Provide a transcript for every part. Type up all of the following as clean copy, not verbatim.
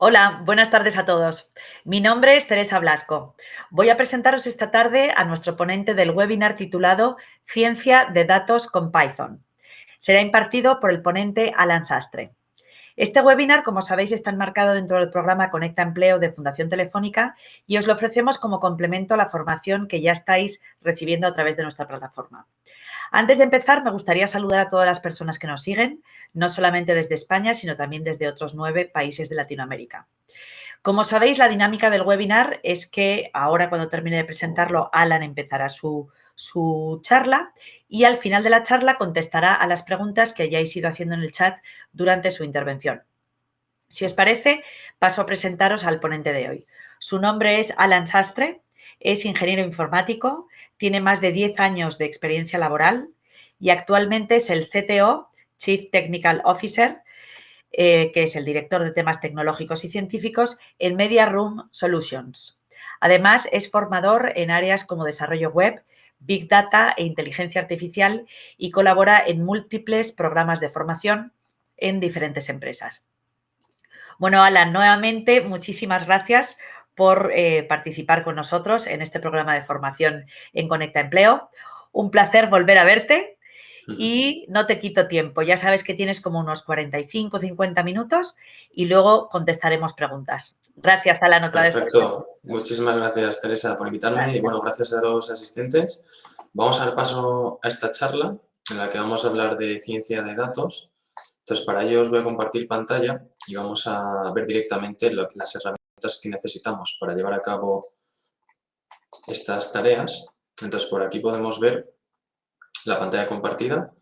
Hola, buenas tardes a todos. Mi nombre es Teresa Blasco. Voy a presentaros esta tarde a nuestro ponente del webinar titulado Ciencia de datos con Python. Será impartido por el ponente Alan Sastre. Este webinar, como sabéis, está enmarcado dentro del programa Conecta Empleo de Fundación Telefónica y os lo ofrecemos como complemento a la formación que ya estáis recibiendo a través de nuestra plataforma. Antes de empezar, me gustaría saludar a todas las personas que nos siguen, no solamente desde España, sino también desde otros 9 países de Latinoamérica. Como sabéis, la dinámica del webinar es que ahora, cuando termine de presentarlo, Alan empezará su charla y al final de la charla contestará a las preguntas que hayáis ido haciendo en el chat durante su intervención. Si os parece, paso a presentaros al ponente de hoy. Su nombre es Alan Sastre, es ingeniero informático, tiene más de 10 años de experiencia laboral y actualmente es el CTO, Chief Technical Officer, que es el director de temas tecnológicos y científicos en Media Room Solutions. Además, es formador en áreas como desarrollo web, Big Data e inteligencia artificial y colabora en múltiples programas de formación en diferentes empresas. Bueno, Alan, nuevamente muchísimas gracias por participar con nosotros en este programa de formación en Conecta Empleo. Un placer volver a verte y no te quito tiempo. Ya sabes que tienes como unos 45 o 50 minutos y luego contestaremos preguntas. Gracias, Alan, otra vez. Perfecto. Muchísimas gracias, Teresa, por invitarme. Gracias. Y bueno, gracias a los asistentes. Vamos a dar paso a esta charla en la que vamos a hablar de ciencia de datos. Entonces, para ello os voy a compartir pantalla y vamos a ver directamente las herramientas que necesitamos para llevar a cabo estas tareas. Entonces, por aquí podemos ver la pantalla compartida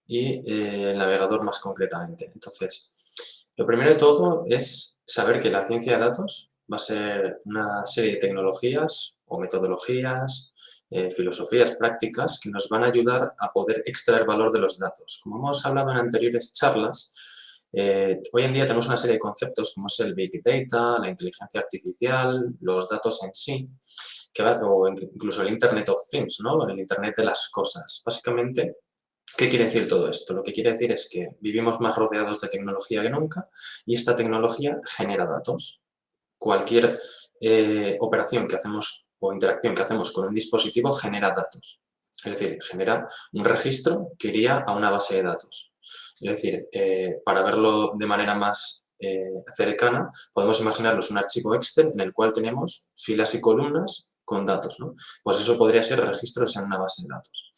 y el navegador más concretamente. Entonces, lo primero de todo es saber que la ciencia de datos va a ser una serie de tecnologías o metodologías, filosofías, prácticas que nos van a ayudar a poder extraer valor de los datos. Como hemos hablado en anteriores charlas, hoy en día tenemos una serie de conceptos como es el Big Data, la inteligencia artificial, los datos en sí, o incluso el Internet of Things, ¿no? El Internet de las cosas. Básicamente, ¿qué quiere decir todo esto? Lo que quiere decir es que vivimos más rodeados de tecnología que nunca y esta tecnología genera datos. Cualquier operación que hacemos o interacción que hacemos con un dispositivo genera datos. Es decir, genera un registro que iría a una base de datos. Es decir, para verlo de manera más cercana, podemos imaginarnos un archivo Excel en el cual tenemos filas y columnas con datos, ¿no? Pues eso podría ser registros en una base de datos.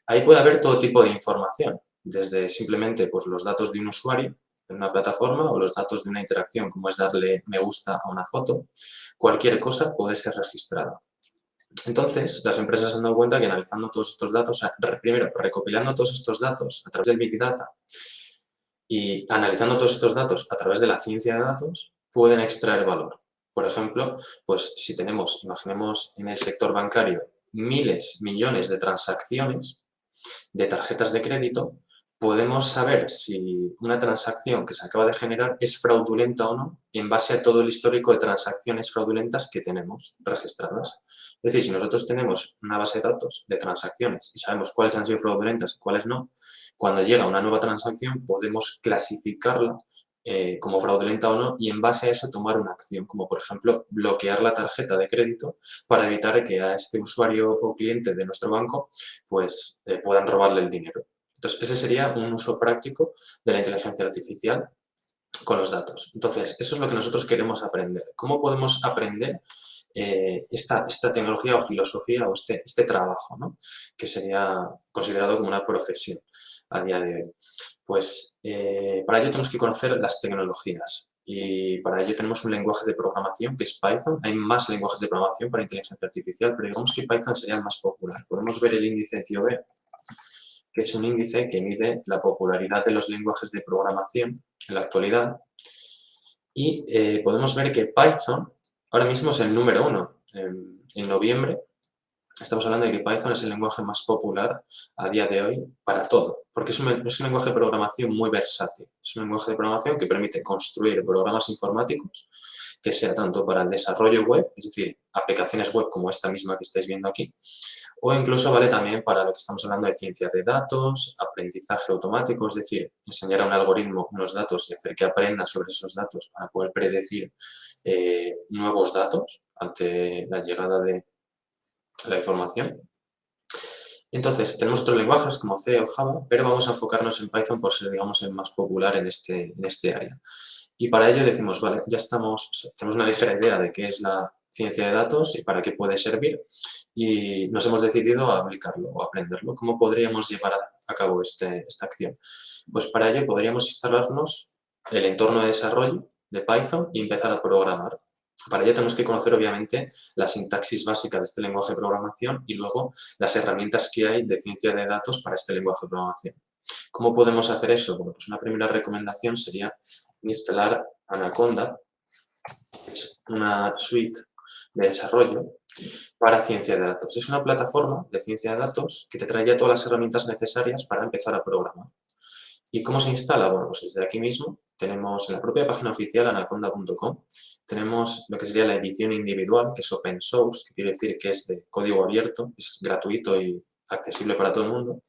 Ahí puede haber todo tipo de información, desde simplemente pues, los datos de un usuario en una plataforma o los datos de una interacción, como es darle me gusta a una foto. Cualquier cosa puede ser registrada. Entonces, las empresas se han dado cuenta que analizando todos estos datos, primero recopilando todos estos datos a través del Big Data y analizando todos estos datos a través de la ciencia de datos, pueden extraer valor. Por ejemplo, pues si tenemos, imaginemos en el sector bancario, miles, millones de transacciones de tarjetas de crédito, podemos saber si una transacción que se acaba de generar es fraudulenta o no en base a todo el histórico de transacciones fraudulentas que tenemos registradas. Es decir, si nosotros tenemos una base de datos de transacciones y sabemos cuáles han sido fraudulentas y cuáles no, cuando llega una nueva transacción podemos clasificarla como fraudulenta o no y en base a eso tomar una acción, como por ejemplo bloquear la tarjeta de crédito para evitar que a este usuario o cliente de nuestro banco pues puedan robarle el dinero. Entonces, ese sería un uso práctico de la inteligencia artificial con los datos. Entonces, eso es lo que nosotros queremos aprender. ¿Cómo podemos aprender esta tecnología o filosofía o este trabajo, ¿no? Que sería considerado como una profesión a día de hoy? Pues para ello tenemos que conocer las tecnologías y para ello tenemos un lenguaje de programación que es Python. Hay más lenguajes de programación para inteligencia artificial, pero digamos que Python sería el más popular. Podemos ver el índice TIOB, que es un índice que mide la popularidad de los lenguajes de programación en la actualidad. Y podemos ver que Python ahora mismo es el número 1. En noviembre estamos hablando de que Python es el lenguaje más popular a día de hoy para todo, porque es un lenguaje de programación muy versátil. Es un lenguaje de programación que permite construir programas informáticos que sea tanto para el desarrollo web, es decir, aplicaciones web como esta misma que estáis viendo aquí, O incluso vale también para lo que estamos hablando de ciencia de datos, aprendizaje automático, es decir, enseñar a un algoritmo unos datos y hacer que aprenda sobre esos datos para poder predecir nuevos datos ante la llegada de la información. Entonces, tenemos otros lenguajes como C o Java, pero vamos a enfocarnos en Python por ser, digamos, el más popular en este área. Y para ello decimos, vale, ya tenemos una ligera idea de qué es la ciencia de datos y para qué puede servir, y nos hemos decidido a aplicarlo o aprenderlo. ¿Cómo podríamos llevar a cabo esta acción? Pues para ello podríamos instalarnos el entorno de desarrollo de Python y empezar a programar. Para ello tenemos que conocer, obviamente, la sintaxis básica de este lenguaje de programación y luego las herramientas que hay de ciencia de datos para este lenguaje de programación. ¿Cómo podemos hacer eso? Bueno, pues una primera recomendación sería instalar Anaconda, que es una suite de desarrollo para ciencia de datos. Es una plataforma de ciencia de datos que te trae ya todas las herramientas necesarias para empezar a programar. ¿Y cómo se instala? Bueno, pues desde aquí mismo tenemos en la propia página oficial anaconda.com, tenemos lo que sería la edición individual, que es open source, que quiere decir que es de código abierto, es gratuito y accesible para todo el mundo.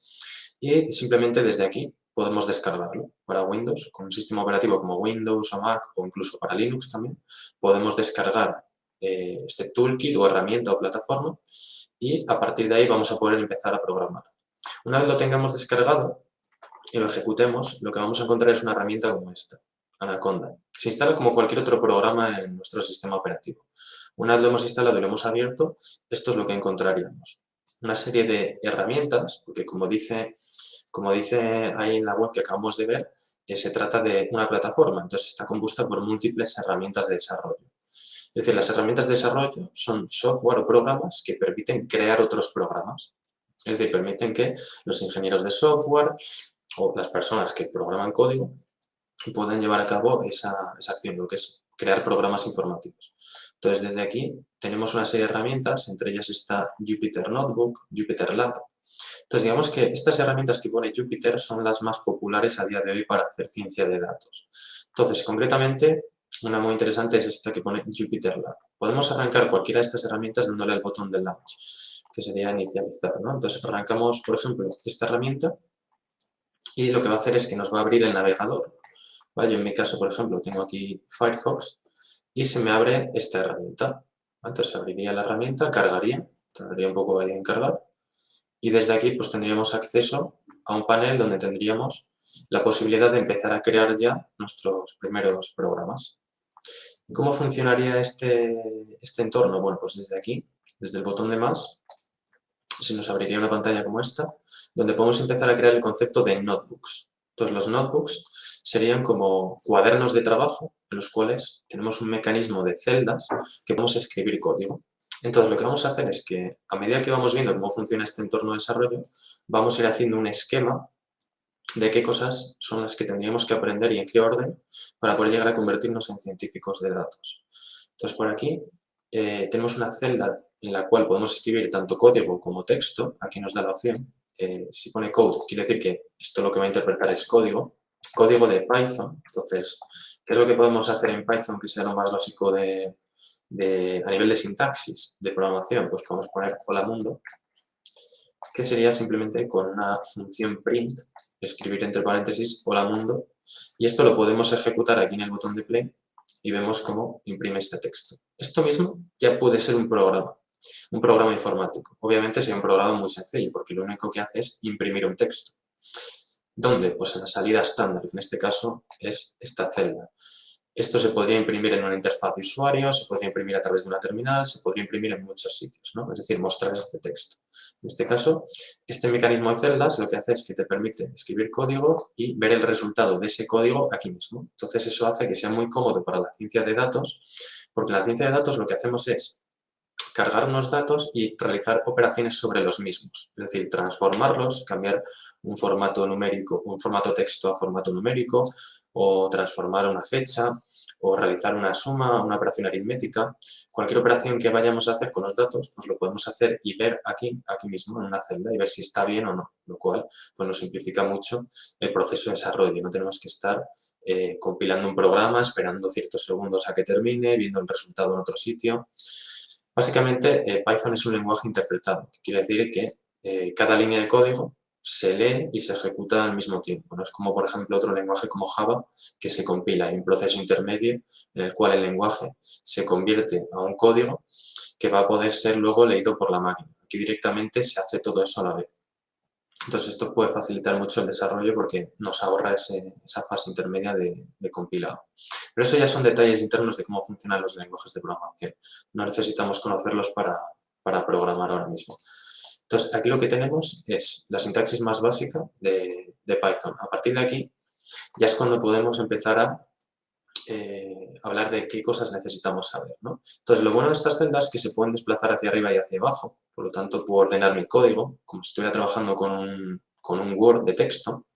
Y simplemente desde aquí podemos descargarlo para Windows, con un sistema operativo como Windows o Mac o incluso para Linux también. Podemos descargar este toolkit o herramienta o plataforma y a partir de ahí vamos a poder empezar a programar. Una vez lo tengamos descargado y lo ejecutemos, lo que vamos a encontrar es una herramienta como esta, Anaconda. Se instala como cualquier otro programa en nuestro sistema operativo. Una vez lo hemos instalado y lo hemos abierto, esto es lo que encontraríamos. Una serie de herramientas, porque como dice ahí en la web que acabamos de ver, se trata de una plataforma, entonces está compuesta por múltiples herramientas de desarrollo. Es decir, las herramientas de desarrollo son software o programas que permiten crear otros programas. Es decir, permiten que los ingenieros de software o las personas que programan código puedan llevar a cabo esa acción, lo que es crear programas informáticos. Entonces, desde aquí tenemos una serie de herramientas, entre ellas está Jupyter Notebook, Jupyter Lab. Entonces, digamos que estas herramientas que pone Jupyter son las más populares a día de hoy para hacer ciencia de datos. Entonces, concretamente, una muy interesante es esta que pone Jupyter Lab. Podemos arrancar cualquiera de estas herramientas dándole al botón de Launch, que sería inicializar, ¿no? Entonces, arrancamos, por ejemplo, esta herramienta y lo que va a hacer es que nos va a abrir el navegador. ¿Vale? Yo en mi caso, por ejemplo, tengo aquí Firefox y se me abre esta herramienta. Entonces, abriría la herramienta, cargaría, tardaría un poco ahí en cargar. Y desde aquí pues tendríamos acceso a un panel donde tendríamos la posibilidad de empezar a crear ya nuestros primeros programas. ¿Cómo funcionaría este entorno? Bueno, pues desde aquí, desde el botón de más, se nos abriría una pantalla como esta, donde podemos empezar a crear el concepto de notebooks. Entonces los notebooks serían como cuadernos de trabajo en los cuales tenemos un mecanismo de celdas que podemos escribir código. Entonces, lo que vamos a hacer es que, a medida que vamos viendo cómo funciona este entorno de desarrollo, vamos a ir haciendo un esquema de qué cosas son las que tendríamos que aprender y en qué orden para poder llegar a convertirnos en científicos de datos. Entonces, por aquí tenemos una celda en la cual podemos escribir tanto código como texto. Aquí nos da la opción. Si pone code, quiere decir que esto lo que va a interpretar es código de Python. Entonces, ¿qué es lo que podemos hacer en Python que sea lo más básico a nivel de sintaxis, de programación? Pues podemos poner hola mundo, que sería simplemente con una función print, escribir entre paréntesis hola mundo, y esto lo podemos ejecutar aquí en el botón de play y vemos cómo imprime este texto. Esto mismo ya puede ser un programa informático. Obviamente sería un programa muy sencillo porque lo único que hace es imprimir un texto. ¿Dónde? Pues en la salida estándar, que en este caso es esta celda. Esto se podría imprimir en una interfaz de usuario, se podría imprimir a través de una terminal, se podría imprimir en muchos sitios, ¿no? Es decir, mostrar este texto. En este caso, este mecanismo de celdas lo que hace es que te permite escribir código y ver el resultado de ese código aquí mismo. Entonces, eso hace que sea muy cómodo para la ciencia de datos, porque en la ciencia de datos lo que hacemos es cargar unos datos y realizar operaciones sobre los mismos, es decir, transformarlos, cambiar un formato numérico, un formato texto a formato numérico, o transformar una fecha, o realizar una suma, una operación aritmética. Cualquier operación que vayamos a hacer con los datos, pues lo podemos hacer y ver aquí mismo en una celda y ver si está bien o no, lo cual pues nos simplifica mucho el proceso de desarrollo. No tenemos que estar compilando un programa, esperando ciertos segundos a que termine, viendo el resultado en otro sitio. Básicamente, Python es un lenguaje interpretado, que quiere decir que cada línea de código se lee y se ejecuta al mismo tiempo. No es como, por ejemplo, otro lenguaje como Java, que se compila. Hay un proceso intermedio en el cual el lenguaje se convierte a un código que va a poder ser luego leído por la máquina. Aquí directamente se hace todo eso a la vez. Entonces, esto puede facilitar mucho el desarrollo porque nos ahorra esa fase intermedia de compilado. Pero eso ya son detalles internos de cómo funcionan los lenguajes de programación. No necesitamos conocerlos para programar ahora mismo. Entonces, aquí lo que tenemos es la sintaxis más básica de Python. A partir de aquí, ya es cuando podemos empezar a hablar de qué cosas necesitamos saber, ¿no? Entonces, lo bueno de estas celdas es que se pueden desplazar hacia arriba y hacia abajo, por lo tanto, puedo ordenar mi código como si estuviera trabajando con un Word de texto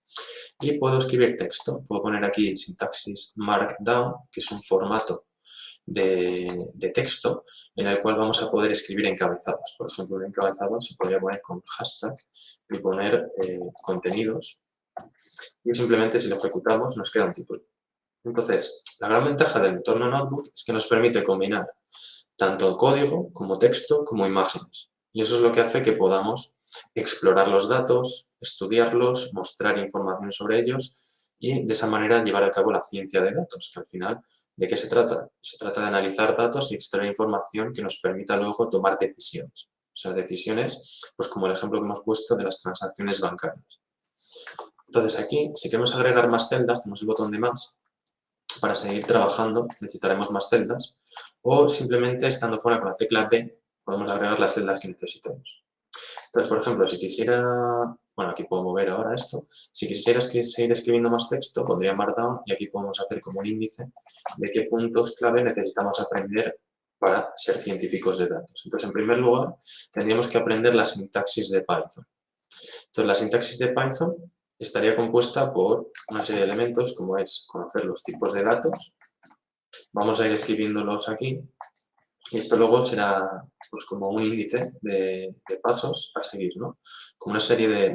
y puedo escribir texto. Puedo poner aquí sintaxis Markdown, que es un formato de texto en el cual vamos a poder escribir encabezados. Por ejemplo, un encabezado se podría poner con hashtag y poner contenidos y simplemente si lo ejecutamos nos queda un título. Entonces, la gran ventaja del entorno Notebook es que nos permite combinar tanto código como texto como imágenes. Y eso es lo que hace que podamos explorar los datos, estudiarlos, mostrar información sobre ellos y de esa manera llevar a cabo la ciencia de datos, que al final, ¿de qué se trata? Se trata de analizar datos y extraer información que nos permita luego tomar decisiones. O sea, decisiones, pues como el ejemplo que hemos puesto de las transacciones bancarias. Entonces aquí, si queremos agregar más celdas, tenemos el botón de más. Para seguir trabajando necesitaremos más celdas o simplemente estando fuera con la tecla B podemos agregar las celdas que necesitemos. Entonces, por ejemplo, si quisiera, bueno, aquí puedo mover ahora esto, si quisiera seguir escribiendo más texto, pondría Markdown y aquí podemos hacer como un índice de qué puntos clave necesitamos aprender para ser científicos de datos. Entonces, en primer lugar, tendríamos que aprender la sintaxis de Python. Entonces, la sintaxis de Python estaría compuesta por una serie de elementos como es conocer los tipos de datos. Vamos a ir escribiéndolos aquí y esto luego será pues, como un índice de pasos a seguir, ¿no? Como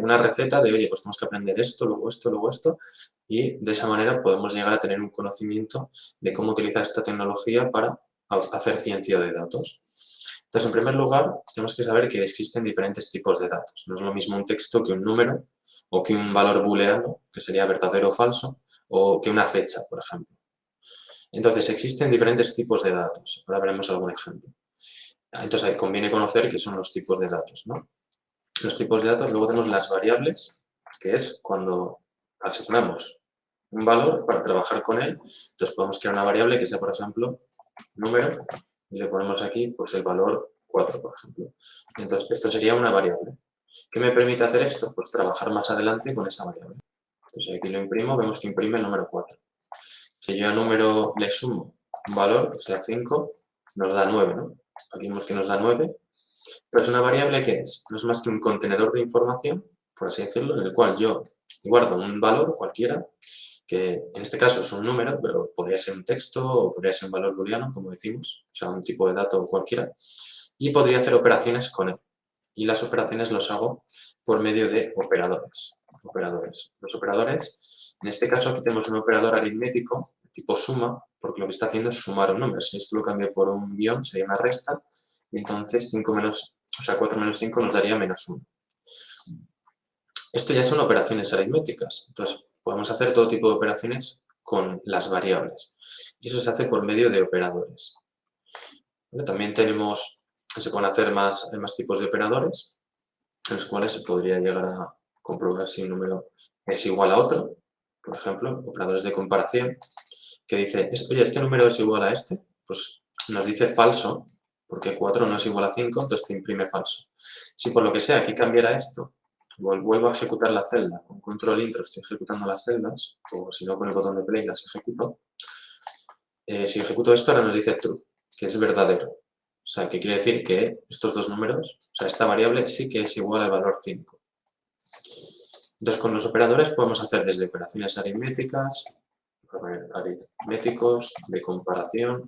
una receta de, oye, pues tenemos que aprender esto, luego esto y de esa manera podemos llegar a tener un conocimiento de cómo utilizar esta tecnología para hacer ciencia de datos. Entonces, en primer lugar, tenemos que saber que existen diferentes tipos de datos. No es lo mismo un texto que un número o que un valor booleano, que sería verdadero o falso, o que una fecha, por ejemplo. Entonces, existen diferentes tipos de datos. Ahora veremos algún ejemplo. Entonces, conviene conocer qué son los tipos de datos, ¿no? Los tipos de datos, luego tenemos las variables, que es cuando asignamos un valor para trabajar con él. Entonces, podemos crear una variable que sea, por ejemplo, número, y le ponemos aquí pues el valor 4, por ejemplo. Entonces, esto sería una variable. ¿Qué me permite hacer esto? Pues trabajar más adelante con esa variable. Entonces, aquí lo imprimo, vemos que imprime el número 4. Si yo al número le sumo un valor, que sea 5, nos da 9, ¿no? Aquí vemos que nos da 9. Pero es una variable que no es más que un contenedor de información, por así decirlo, en el cual yo guardo un valor cualquiera, que en este caso es un número, pero podría ser un texto o podría ser un valor booleano, como decimos, o sea, un tipo de dato cualquiera, y podría hacer operaciones con él. Y las operaciones los hago por medio de operadores. Los operadores, en este caso aquí tenemos un operador aritmético tipo suma, porque lo que está haciendo es sumar un número. Si esto lo cambio por un guión, sería una resta, y entonces 4 menos 5 nos daría menos 1. Esto ya son operaciones aritméticas, entonces podemos hacer todo tipo de operaciones con las variables. Y eso se hace por medio de operadores. También se pueden hacer más tipos de operadores, en los cuales se podría llegar a comprobar si un número es igual a otro. Por ejemplo, operadores de comparación, que dice, oye, ¿este número es igual a este? Pues nos dice falso, porque 4 no es igual a 5, entonces te imprime falso. Si por lo que sea aquí cambiara esto, vuelvo a ejecutar la celda, con control intro estoy ejecutando las celdas, o si no con el botón de play las ejecuto. Si ejecuto esto ahora nos dice true, que es verdadero. O sea, que quiere decir que estos dos números, o sea, esta variable sí que es igual al valor 5. Entonces, con los operadores podemos hacer desde operaciones aritméticos, de comparación,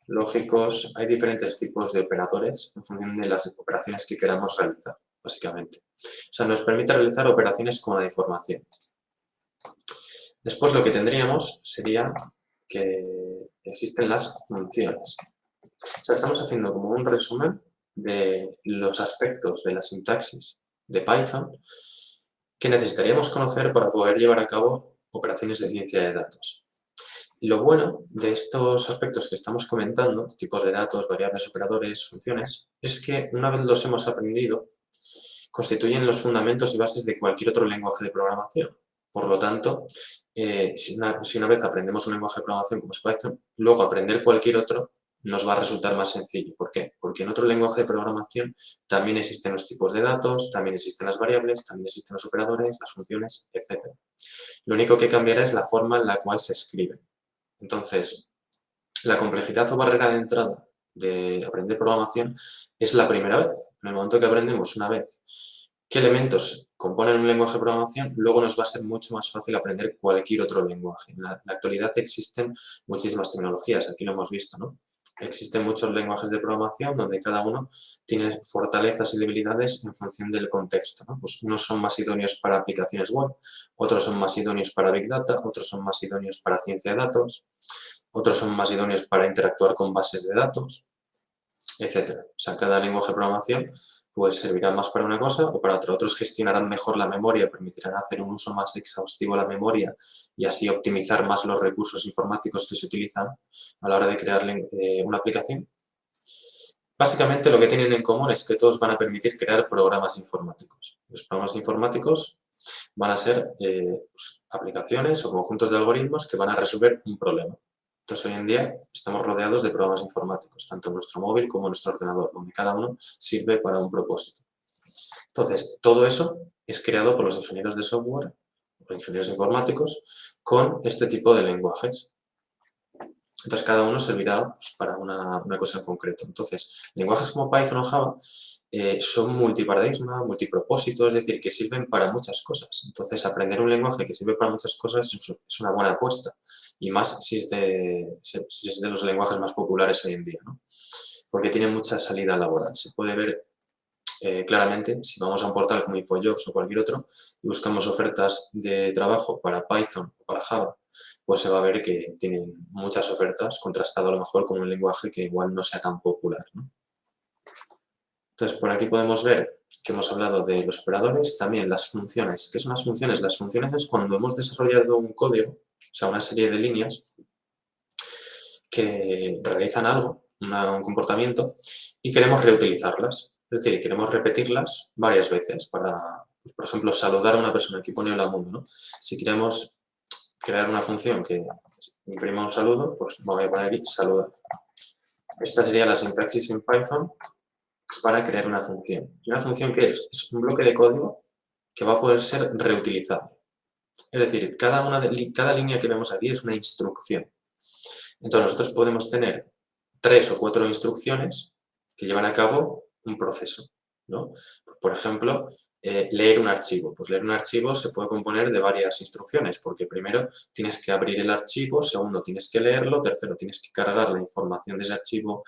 lógicos. Hay diferentes tipos de operadores en función de las operaciones que queramos realizar, básicamente. O sea, nos permite realizar operaciones con la información. Después lo que tendríamos sería que existen las funciones. O sea, estamos haciendo como un resumen de los aspectos de la sintaxis de Python que necesitaríamos conocer para poder llevar a cabo operaciones de ciencia de datos. Lo bueno de estos aspectos que estamos comentando, tipos de datos, variables, operadores, funciones, es que una vez los hemos aprendido, constituyen los fundamentos y bases de cualquier otro lenguaje de programación. Por lo tanto, si una vez aprendemos un lenguaje de programación como es Python, luego aprender cualquier otro nos va a resultar más sencillo. ¿Por qué? Porque en otro lenguaje de programación también existen los tipos de datos, también existen las variables, también existen los operadores, las funciones, etc. Lo único que cambiará es la forma en la cual se escriben. Entonces, la complejidad o barrera de entrada de aprender programación es la primera vez. En el momento que aprendemos una vez qué elementos componen un lenguaje de programación, luego nos va a ser mucho más fácil aprender cualquier otro lenguaje. En la actualidad existen muchísimas tecnologías, aquí lo hemos visto, ¿no? Existen muchos lenguajes de programación donde cada uno tiene fortalezas y debilidades en función del contexto, ¿no? Pues unos son más idóneos para aplicaciones web, otros son más idóneos para Big Data, otros son más idóneos para ciencia de datos, otros son más idóneos para interactuar con bases de datos, etc. O sea, cada lenguaje de programación pues servirá más para una cosa o para otra. Otros gestionarán mejor la memoria, permitirán hacer un uso más exhaustivo de la memoria y así optimizar más los recursos informáticos que se utilizan a la hora de crear una aplicación. Básicamente lo que tienen en común es que todos van a permitir crear programas informáticos. Los programas informáticos van a ser pues, aplicaciones o conjuntos de algoritmos que van a resolver un problema. Entonces, hoy en día estamos rodeados de programas informáticos, tanto en nuestro móvil como en nuestro ordenador, donde cada uno sirve para un propósito. Entonces, todo eso es creado por los ingenieros de software o ingenieros informáticos con este tipo de lenguajes. Entonces, cada uno servirá pues, para una cosa en concreto. Entonces, lenguajes como Python o Java son multiparadigma, multipropósito, es decir, que sirven para muchas cosas. Entonces, aprender un lenguaje que sirve para muchas cosas es una buena apuesta. Y más si es de los lenguajes más populares hoy en día, ¿no? Porque tiene mucha salida laboral. Se puede ver claramente, si vamos a un portal como InfoJobs o cualquier otro y buscamos ofertas de trabajo para Python o para Java, pues se va a ver que tienen muchas ofertas, contrastado a lo mejor con un lenguaje que igual no sea tan popular, ¿no? Entonces, por aquí podemos ver que hemos hablado de los operadores, también las funciones. ¿Qué son las funciones? Las funciones es cuando hemos desarrollado un código, o sea, una serie de líneas que realizan algo, un comportamiento, y queremos reutilizarlas. Es decir, queremos repetirlas varias veces para, por ejemplo, saludar a una persona. Aquí pone hola mundo, ¿no? Si queremos crear una función que imprima un saludo, pues voy a poner aquí saludar. Esta sería la sintaxis en Python para crear una función. ¿Y una función qué es? Es un bloque de código que va a poder ser reutilizable. Es decir, cada línea que vemos aquí es una instrucción. Entonces, nosotros podemos tener 3 o 4 instrucciones que llevan a cabo un proceso, ¿no? Por ejemplo, leer un archivo. Pues leer un archivo se puede componer de varias instrucciones, porque primero tienes que abrir el archivo, segundo tienes que leerlo, tercero tienes que cargar la información de ese archivo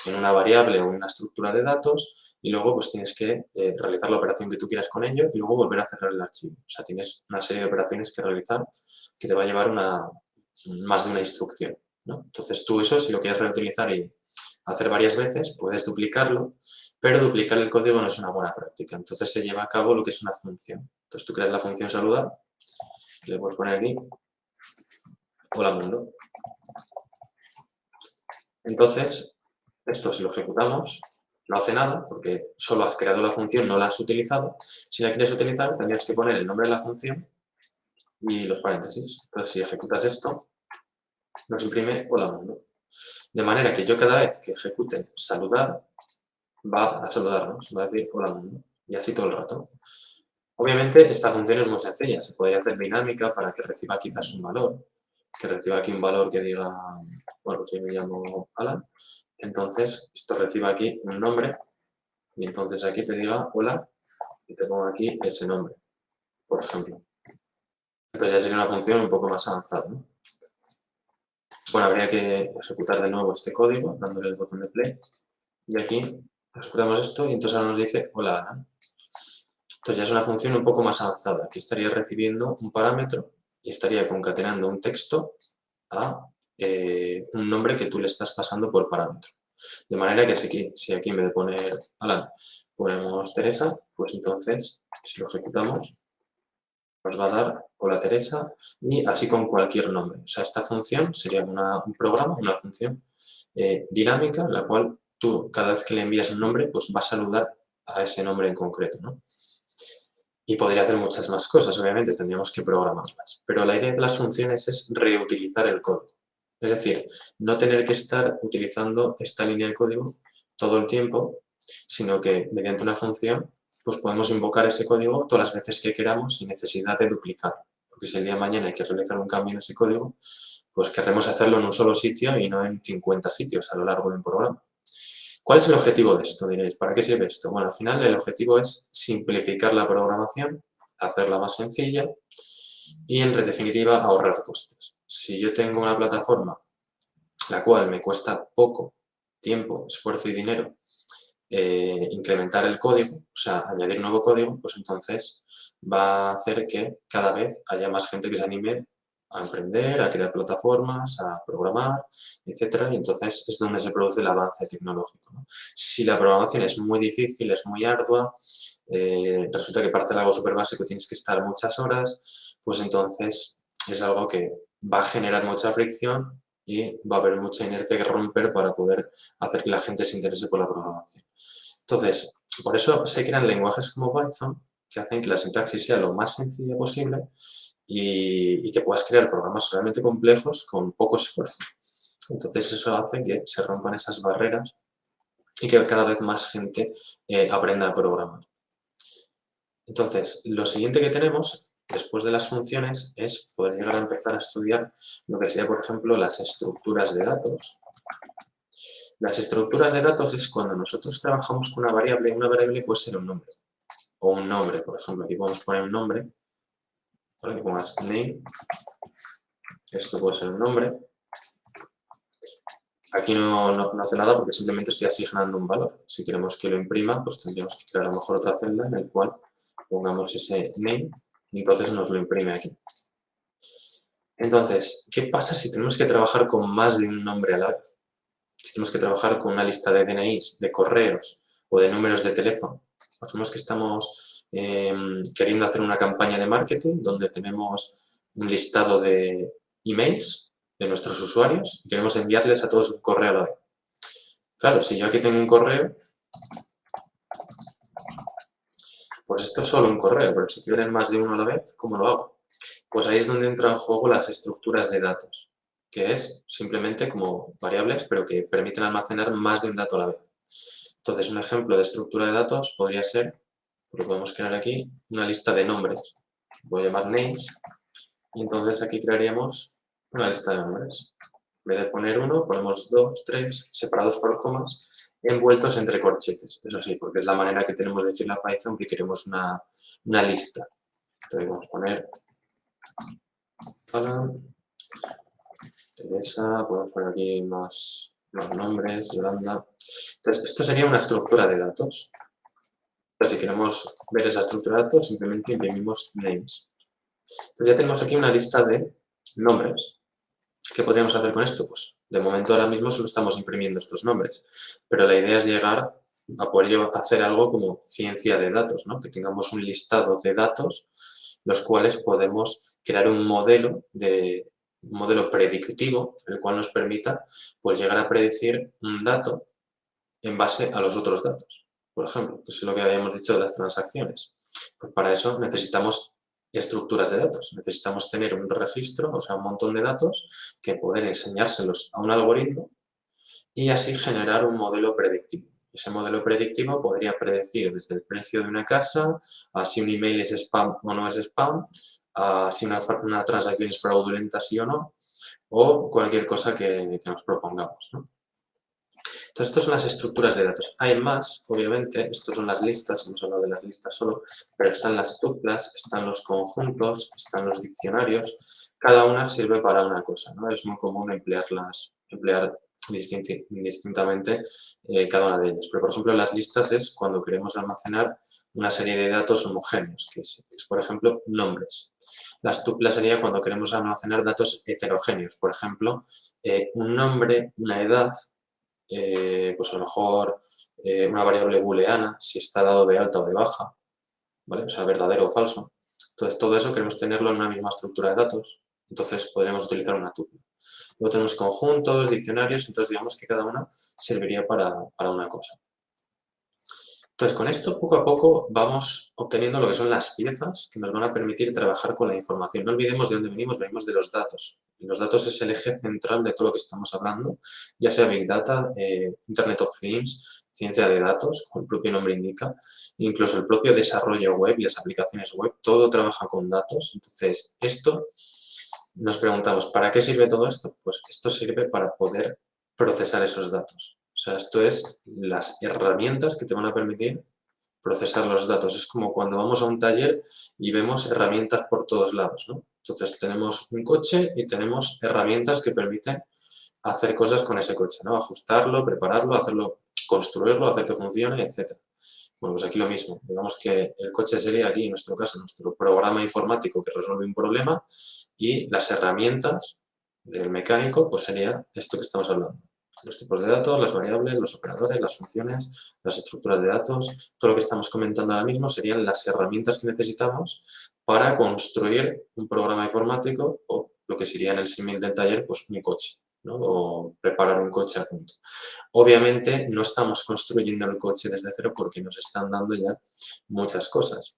en una variable o en una estructura de datos y luego pues tienes que realizar la operación que tú quieras con ello y luego volver a cerrar el archivo. O sea, tienes una serie de operaciones que realizar que te va a llevar más de una instrucción, ¿no? Entonces tú eso, si lo quieres reutilizar y hacer varias veces, puedes duplicarlo, pero duplicar el código no es una buena práctica. Entonces se lleva a cabo lo que es una función. Entonces tú creas la función saludar, le puedes poner aquí, hola mundo. Entonces, esto si lo ejecutamos, no hace nada, porque solo has creado la función, no la has utilizado. Si la quieres utilizar, tendrías que poner el nombre de la función y los paréntesis. Entonces, si ejecutas esto, nos imprime hola mundo. De manera que yo cada vez que ejecute saludar, va a saludarnos, va a decir hola mundo. Y así todo el rato. Obviamente, esta función es muy sencilla. Se podría hacer dinámica para que reciba quizás un valor. Que reciba aquí un valor que diga, bueno, pues yo me llamo Alan. Entonces, esto recibe aquí un nombre y entonces aquí te diga hola y te pongo aquí ese nombre, por ejemplo. Entonces ya sería una función un poco más avanzada, ¿no? Bueno, habría que ejecutar de nuevo este código dándole el botón de play y aquí ejecutamos esto y entonces ahora nos dice hola Alan. Entonces ya es una función un poco más avanzada. Aquí estaría recibiendo un parámetro y estaría concatenando un texto a un nombre que tú le estás pasando por parámetro. De manera que si aquí en vez de poner Alan ponemos Teresa, pues entonces, si lo ejecutamos, nos va a dar hola Teresa y así con cualquier nombre. O sea, esta función sería un programa, una función dinámica en la cual tú, cada vez que le envías un nombre, pues va a saludar a ese nombre en concreto, ¿no? Y podría hacer muchas más cosas, obviamente, tendríamos que programarlas. Pero la idea de las funciones es reutilizar el código. Es decir, no tener que estar utilizando esta línea de código todo el tiempo, sino que mediante una función pues podemos invocar ese código todas las veces que queramos sin necesidad de duplicarlo. Porque si el día de mañana hay que realizar un cambio en ese código, pues querremos hacerlo en un solo sitio y no en 50 sitios a lo largo de un programa. ¿Cuál es el objetivo de esto? Diréis, ¿para qué sirve esto? Bueno, al final el objetivo es simplificar la programación, hacerla más sencilla y, en definitiva, ahorrar costes. Si yo tengo una plataforma la cual me cuesta poco tiempo, esfuerzo y dinero incrementar el código, o sea, añadir nuevo código, pues entonces va a hacer que cada vez haya más gente que se anime a emprender, a crear plataformas, a programar, etcétera, y entonces es donde se produce el avance tecnológico, ¿no? Si la programación es muy difícil, es muy ardua, resulta que para hacer algo súper básico tienes que estar muchas horas, pues entonces es algo que va a generar mucha fricción y va a haber mucha inercia que romper para poder hacer que la gente se interese por la programación. Entonces, por eso se crean lenguajes como Python que hacen que la sintaxis sea lo más sencilla posible y que puedas crear programas realmente complejos con poco esfuerzo. Entonces, eso hace que se rompan esas barreras y que cada vez más gente aprenda a programar. Entonces, lo siguiente que tenemos después de las funciones es poder llegar a empezar a estudiar lo que sería, por ejemplo, las estructuras de datos. Las estructuras de datos es cuando nosotros trabajamos con una variable puede ser un nombre, o un nombre, por ejemplo, aquí podemos poner un nombre, ¿vale? Que pongas name, esto puede ser un nombre. Aquí no hace nada porque simplemente estoy asignando un valor. Si queremos que lo imprima, pues tendríamos que crear a lo mejor otra celda en la cual pongamos ese name y entonces nos lo imprime aquí. Entonces, ¿qué pasa si tenemos que trabajar con más de un nombre a la vez? Si tenemos que trabajar con una lista de DNIs, de correos o de números de teléfono. Imaginemos que estamos queriendo hacer una campaña de marketing donde tenemos un listado de emails de nuestros usuarios y queremos enviarles a todos un correo a la vez. Claro, si yo aquí tengo un correo, pues esto es solo un correo, pero si quiero tener más de uno a la vez, ¿cómo lo hago? Pues ahí es donde entran en juego las estructuras de datos, que es simplemente como variables, pero que permiten almacenar más de un dato a la vez. Entonces, un ejemplo de estructura de datos podría ser, lo podemos crear aquí, una lista de nombres. Voy a llamar names, y entonces aquí crearíamos una lista de nombres. En vez de poner uno, ponemos dos, tres, separados por comas, envueltos entre corchetes. Eso sí, porque es la manera que tenemos de decirle a Python que queremos una lista. Entonces vamos a poner Alan, Teresa, podemos poner aquí más nombres, Yolanda. Entonces, esto sería una estructura de datos. Pero si queremos ver esa estructura de datos, simplemente imprimimos names. Entonces ya tenemos aquí una lista de nombres. ¿Qué podríamos hacer con esto? Pues de momento ahora mismo solo estamos imprimiendo estos nombres, pero la idea es llegar a poder hacer algo como ciencia de datos, ¿no? Que tengamos un listado de datos, los cuales podemos crear un modelo predictivo, el cual nos permita pues, llegar a predecir un dato en base a los otros datos. Por ejemplo, que es lo que habíamos dicho de las transacciones. Pues para eso necesitamos estructuras de datos. Necesitamos tener un registro, o sea, un montón de datos que poder enseñárselos a un algoritmo y así generar un modelo predictivo. Ese modelo predictivo podría predecir desde el precio de una casa, a si un email es spam o no es spam, a si una transacción es fraudulenta sí o no, o cualquier cosa que nos propongamos, ¿no? Entonces, estas son las estructuras de datos. Hay más, obviamente, estas son las listas, hemos hablado de las listas solo, pero están las tuplas, están los conjuntos, están los diccionarios. Cada una sirve para una cosa, ¿no? Es muy común emplear indistintamente cada una de ellas. Pero, por ejemplo, las listas es cuando queremos almacenar una serie de datos homogéneos, que es por ejemplo, nombres. Las tuplas sería cuando queremos almacenar datos heterogéneos, por ejemplo, un nombre, una edad, pues a lo mejor una variable booleana, si está dado de alta o de baja, ¿vale? O sea, verdadero o falso. Entonces, todo eso queremos tenerlo en una misma estructura de datos, entonces podremos utilizar una tuple. Luego tenemos conjuntos, diccionarios, entonces digamos que cada una serviría para una cosa. Entonces, con esto, poco a poco, vamos obteniendo lo que son las piezas que nos van a permitir trabajar con la información. No olvidemos de dónde venimos de los datos. Y los datos es el eje central de todo lo que estamos hablando, ya sea Big Data, Internet of Things, ciencia de datos, como el propio nombre indica, incluso el propio desarrollo web y las aplicaciones web, todo trabaja con datos. Entonces, esto, nos preguntamos, ¿para qué sirve todo esto? Pues esto sirve para poder procesar esos datos. O sea, esto es las herramientas que te van a permitir procesar los datos. Es como cuando vamos a un taller y vemos herramientas por todos lados, ¿no? Entonces tenemos un coche y tenemos herramientas que permiten hacer cosas con ese coche, ¿no? Ajustarlo, prepararlo, hacerlo, construirlo, hacer que funcione, etc. Bueno, pues aquí lo mismo. Digamos que el coche sería aquí, en nuestro caso, nuestro programa informático que resuelve un problema y las herramientas del mecánico, pues sería esto que estamos hablando. Los tipos de datos, las variables, los operadores, las funciones, las estructuras de datos, todo lo que estamos comentando ahora mismo serían las herramientas que necesitamos para construir un programa informático o lo que sería en el símil del taller, pues un coche, ¿no? O preparar un coche a punto. Obviamente no estamos construyendo el coche desde cero porque nos están dando ya muchas cosas.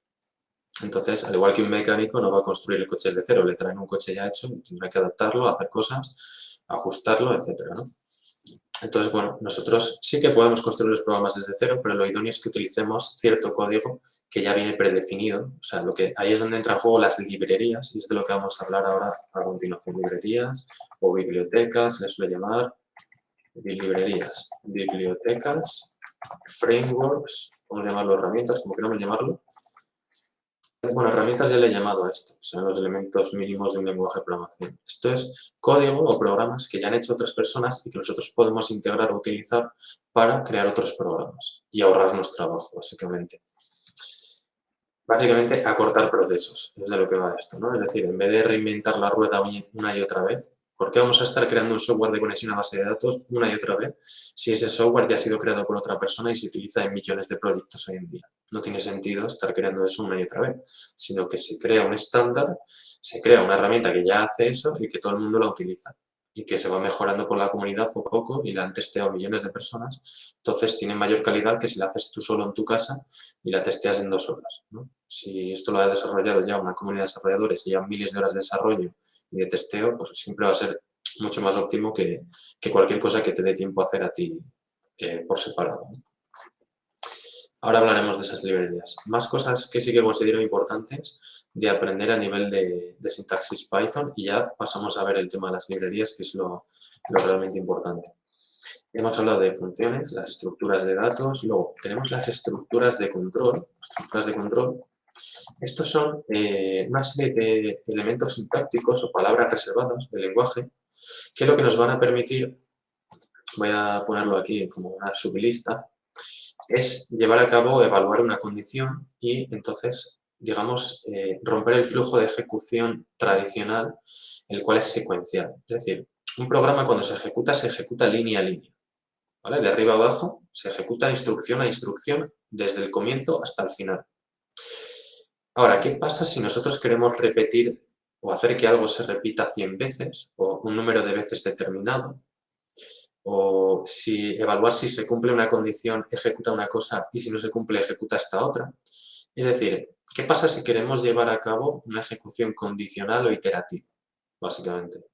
Entonces, al igual que un mecánico no va a construir el coche desde cero, le traen un coche ya hecho, tendrá que adaptarlo, hacer cosas, ajustarlo, etcétera, ¿no? Entonces, bueno, nosotros sí que podemos construir los programas desde cero, pero lo idóneo es que utilicemos cierto código que ya viene predefinido. O sea, ahí es donde entran en juego las librerías, y es de lo que vamos a hablar ahora a continuación. Librerías o bibliotecas, se les suele llamar librerías, bibliotecas, frameworks, podemos llamarlo herramientas, como queramos llamarlo. Bueno, herramientas ya le he llamado a esto, son los elementos mínimos de un lenguaje de programación. Esto es código o programas que ya han hecho otras personas y que nosotros podemos integrar o utilizar para crear otros programas y ahorrarnos trabajo, básicamente. Básicamente, acortar procesos, es de lo que va esto, ¿no? Es decir, en vez de reinventar la rueda una y otra vez, ¿por qué vamos a estar creando un software de conexión a base de datos una y otra vez si ese software ya ha sido creado por otra persona y se utiliza en millones de proyectos hoy en día? No tiene sentido estar creando eso una y otra vez, sino que se crea un estándar, se crea una herramienta que ya hace eso y que todo el mundo la utiliza y que se va mejorando por la comunidad poco a poco y la han testeado millones de personas, entonces tiene mayor calidad que si la haces tú solo en tu casa y la testeas en 2 horas, ¿no? Si esto lo ha desarrollado ya una comunidad de desarrolladores y ya miles de horas de desarrollo y de testeo, pues siempre va a ser mucho más óptimo que cualquier cosa que te dé tiempo a hacer a ti por separado, ¿no? Ahora hablaremos de esas librerías. Más cosas que sí que considero importantes de aprender a nivel de sintaxis Python y ya pasamos a ver el tema de las librerías, que es lo realmente importante. Hemos hablado de funciones, las estructuras de datos, luego tenemos las estructuras de control. Estos son una serie de elementos sintácticos o palabras reservadas del lenguaje que lo que nos van a permitir, voy a ponerlo aquí como una sublista, es llevar a cabo, evaluar una condición y entonces, digamos, romper el flujo de ejecución tradicional, el cual es secuencial. Es decir, un programa cuando se ejecuta línea a línea, ¿vale? De arriba a abajo, se ejecuta instrucción a instrucción desde el comienzo hasta el final. Ahora, ¿qué pasa si nosotros queremos repetir o hacer que algo se repita 100 veces o un número de veces determinado? O evaluar si se cumple una condición, ejecuta una cosa y si no se cumple, ejecuta esta otra. Es decir, ¿qué pasa si queremos llevar a cabo una ejecución condicional o iterativa, básicamente?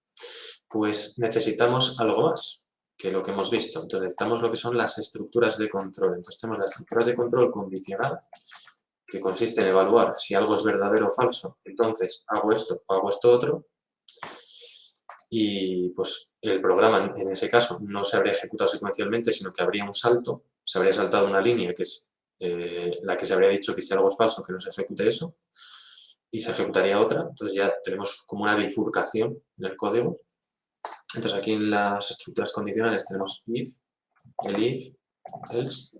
Pues necesitamos algo más que lo que hemos visto. Entonces necesitamos lo que son las estructuras de control. Entonces tenemos las estructuras de control condicional, que consiste en evaluar si algo es verdadero o falso. Entonces hago esto o hago esto otro. Y pues el programa en ese caso no se habría ejecutado secuencialmente, sino que habría un salto, se habría saltado una línea que es la que se habría dicho que si algo es falso que no se ejecute eso y se ejecutaría otra, entonces ya tenemos como una bifurcación en el código. Entonces aquí en las estructuras condicionales tenemos if, el if, else.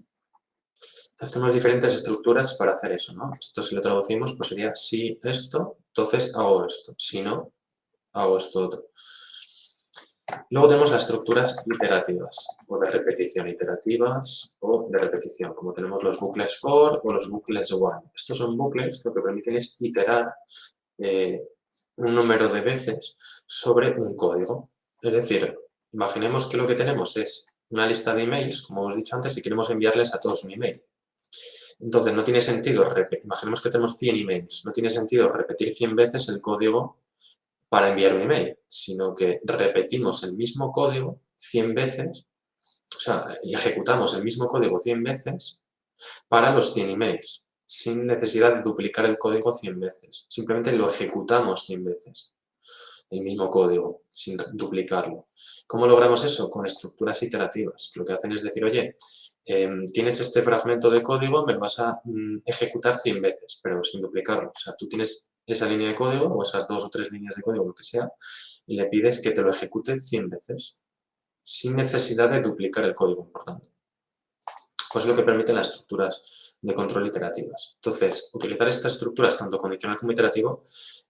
Entonces tenemos diferentes estructuras para hacer eso, ¿no? Esto si lo traducimos pues sería si esto, entonces hago esto, si no, hago esto otro. Luego tenemos las estructuras iterativas o de repetición, iterativas o de repetición, como tenemos los bucles for o los bucles while. Estos son bucles que lo que permiten es iterar un número de veces sobre un código. Es decir, imaginemos que lo que tenemos es una lista de emails, como hemos dicho antes, y queremos enviarles a todos un email. Entonces, no tiene sentido, imaginemos que tenemos 100 emails, no tiene sentido repetir 100 veces el código para enviar un email, sino que repetimos el mismo código 100 veces, o sea, y ejecutamos el mismo código 100 veces para los 100 emails, sin necesidad de duplicar el código 100 veces. Simplemente lo ejecutamos 100 veces, el mismo código, sin duplicarlo. ¿Cómo logramos eso? Con estructuras iterativas. Lo que hacen es decir, oye, tienes este fragmento de código, me lo vas a ejecutar 100 veces, pero sin duplicarlo. O sea, tú tienes esa línea de código o esas 2 o 3 líneas de código, lo que sea, y le pides que te lo ejecute 100 veces, sin necesidad de duplicar el código, por tanto. Pues es lo que permiten las estructuras de control iterativas. Entonces, utilizar estas estructuras, tanto condicional como iterativo,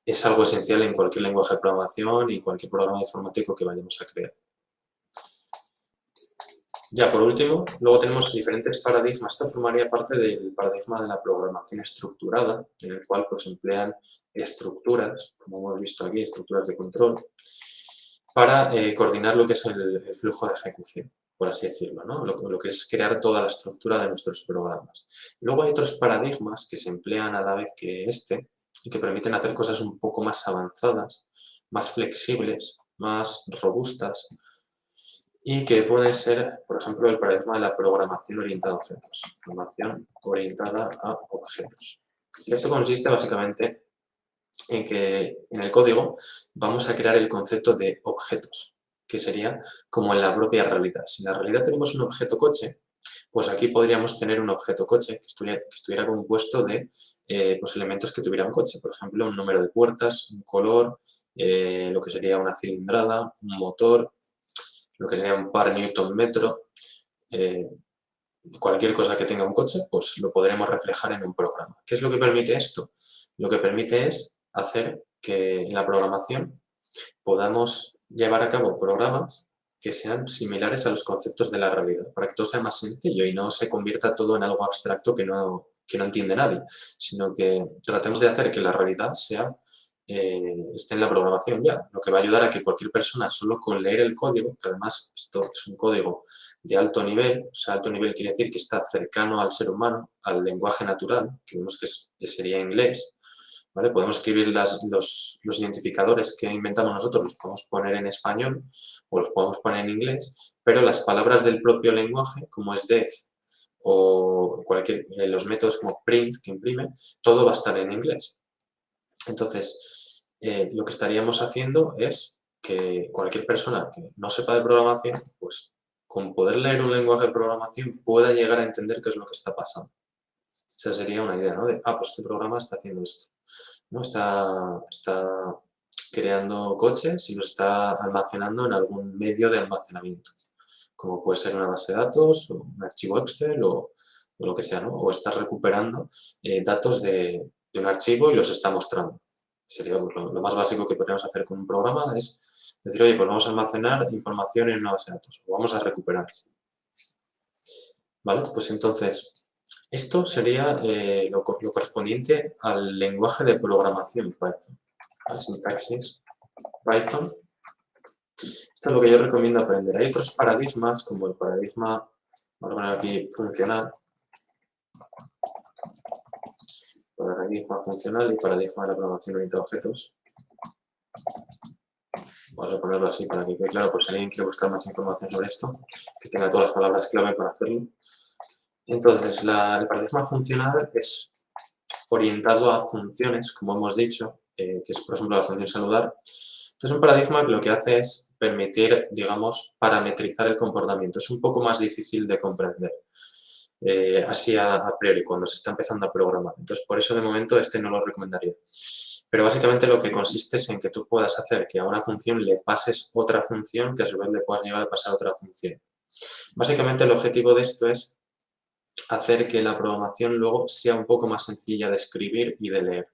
es algo esencial en cualquier lenguaje de programación y cualquier programa informático que vayamos a crear. Ya por último, luego tenemos diferentes paradigmas. Esto formaría parte del paradigma de la programación estructurada, en el cual pues emplean estructuras, como hemos visto aquí, estructuras de control, para coordinar lo que es el flujo de ejecución, por así decirlo, ¿no? Lo que es crear toda la estructura de nuestros programas. Luego hay otros paradigmas que se emplean a la vez que este y que permiten hacer cosas un poco más avanzadas, más flexibles, más robustas, y que puede ser, por ejemplo, el paradigma de la programación orientada a objetos. Programación orientada a objetos. Esto consiste básicamente en que en el código vamos a crear el concepto de objetos, que sería como en la propia realidad. Si en la realidad tenemos un objeto coche, pues aquí podríamos tener un objeto coche que estuviera compuesto de pues elementos que tuvieran coche. Por ejemplo, un número de puertas, un color, lo que sería una cilindrada, un motor, lo que sería un par newton metro, cualquier cosa que tenga un coche, pues lo podremos reflejar en un programa. ¿Qué es lo que permite esto? Lo que permite es hacer que en la programación podamos llevar a cabo programas que sean similares a los conceptos de la realidad, para que todo sea más sencillo y no se convierta todo en algo abstracto que no entiende nadie, sino que tratemos de hacer que la realidad esté en la programación ya, lo que va a ayudar a que cualquier persona solo con leer el código, que además esto es un código de alto nivel, o sea, alto nivel quiere decir que está cercano al ser humano, al lenguaje natural, que vemos que sería inglés, ¿vale? Podemos escribir los identificadores que inventamos nosotros, los podemos poner en español o los podemos poner en inglés, pero las palabras del propio lenguaje, como es def o los métodos como print, que imprime, todo va a estar en inglés. Entonces, lo que estaríamos haciendo es que cualquier persona que no sepa de programación, pues con poder leer un lenguaje de programación pueda llegar a entender qué es lo que está pasando. Esa sería una idea, ¿no? Pues este programa está haciendo esto, ¿no? Está creando coches y los está almacenando en algún medio de almacenamiento, como puede ser una base de datos, o un archivo Excel o lo que sea, ¿no? O está recuperando datos de un archivo y los está mostrando. Sería pues, lo más básico que podríamos hacer con un programa es decir, oye, pues vamos a almacenar información en una base de datos, o vamos a recuperar. ¿Vale? Pues entonces, esto sería lo correspondiente al lenguaje de programación Python, la sintaxis Python. Esto es lo que yo recomiendo aprender. Hay otros paradigmas, como el paradigma, vamos a poner aquí funcional, paradigma funcional y paradigma de la programación orientada a objetos. Vamos a ponerlo así para que quede claro, por si alguien quiere buscar más información sobre esto, que tenga todas las palabras clave para hacerlo. Entonces, el paradigma funcional es orientado a funciones, como hemos dicho, que es, por ejemplo, la función saludar. Es un paradigma que lo que hace es permitir, digamos, parametrizar el comportamiento. Es un poco más difícil de comprender, así a priori, cuando se está empezando a programar. Entonces, por eso, de momento, este no lo recomendaría. Pero básicamente lo que consiste es en que tú puedas hacer que a una función le pases otra función que a su vez le puedas llegar a pasar otra función. Básicamente el objetivo de esto es hacer que la programación luego sea un poco más sencilla de escribir y de leer.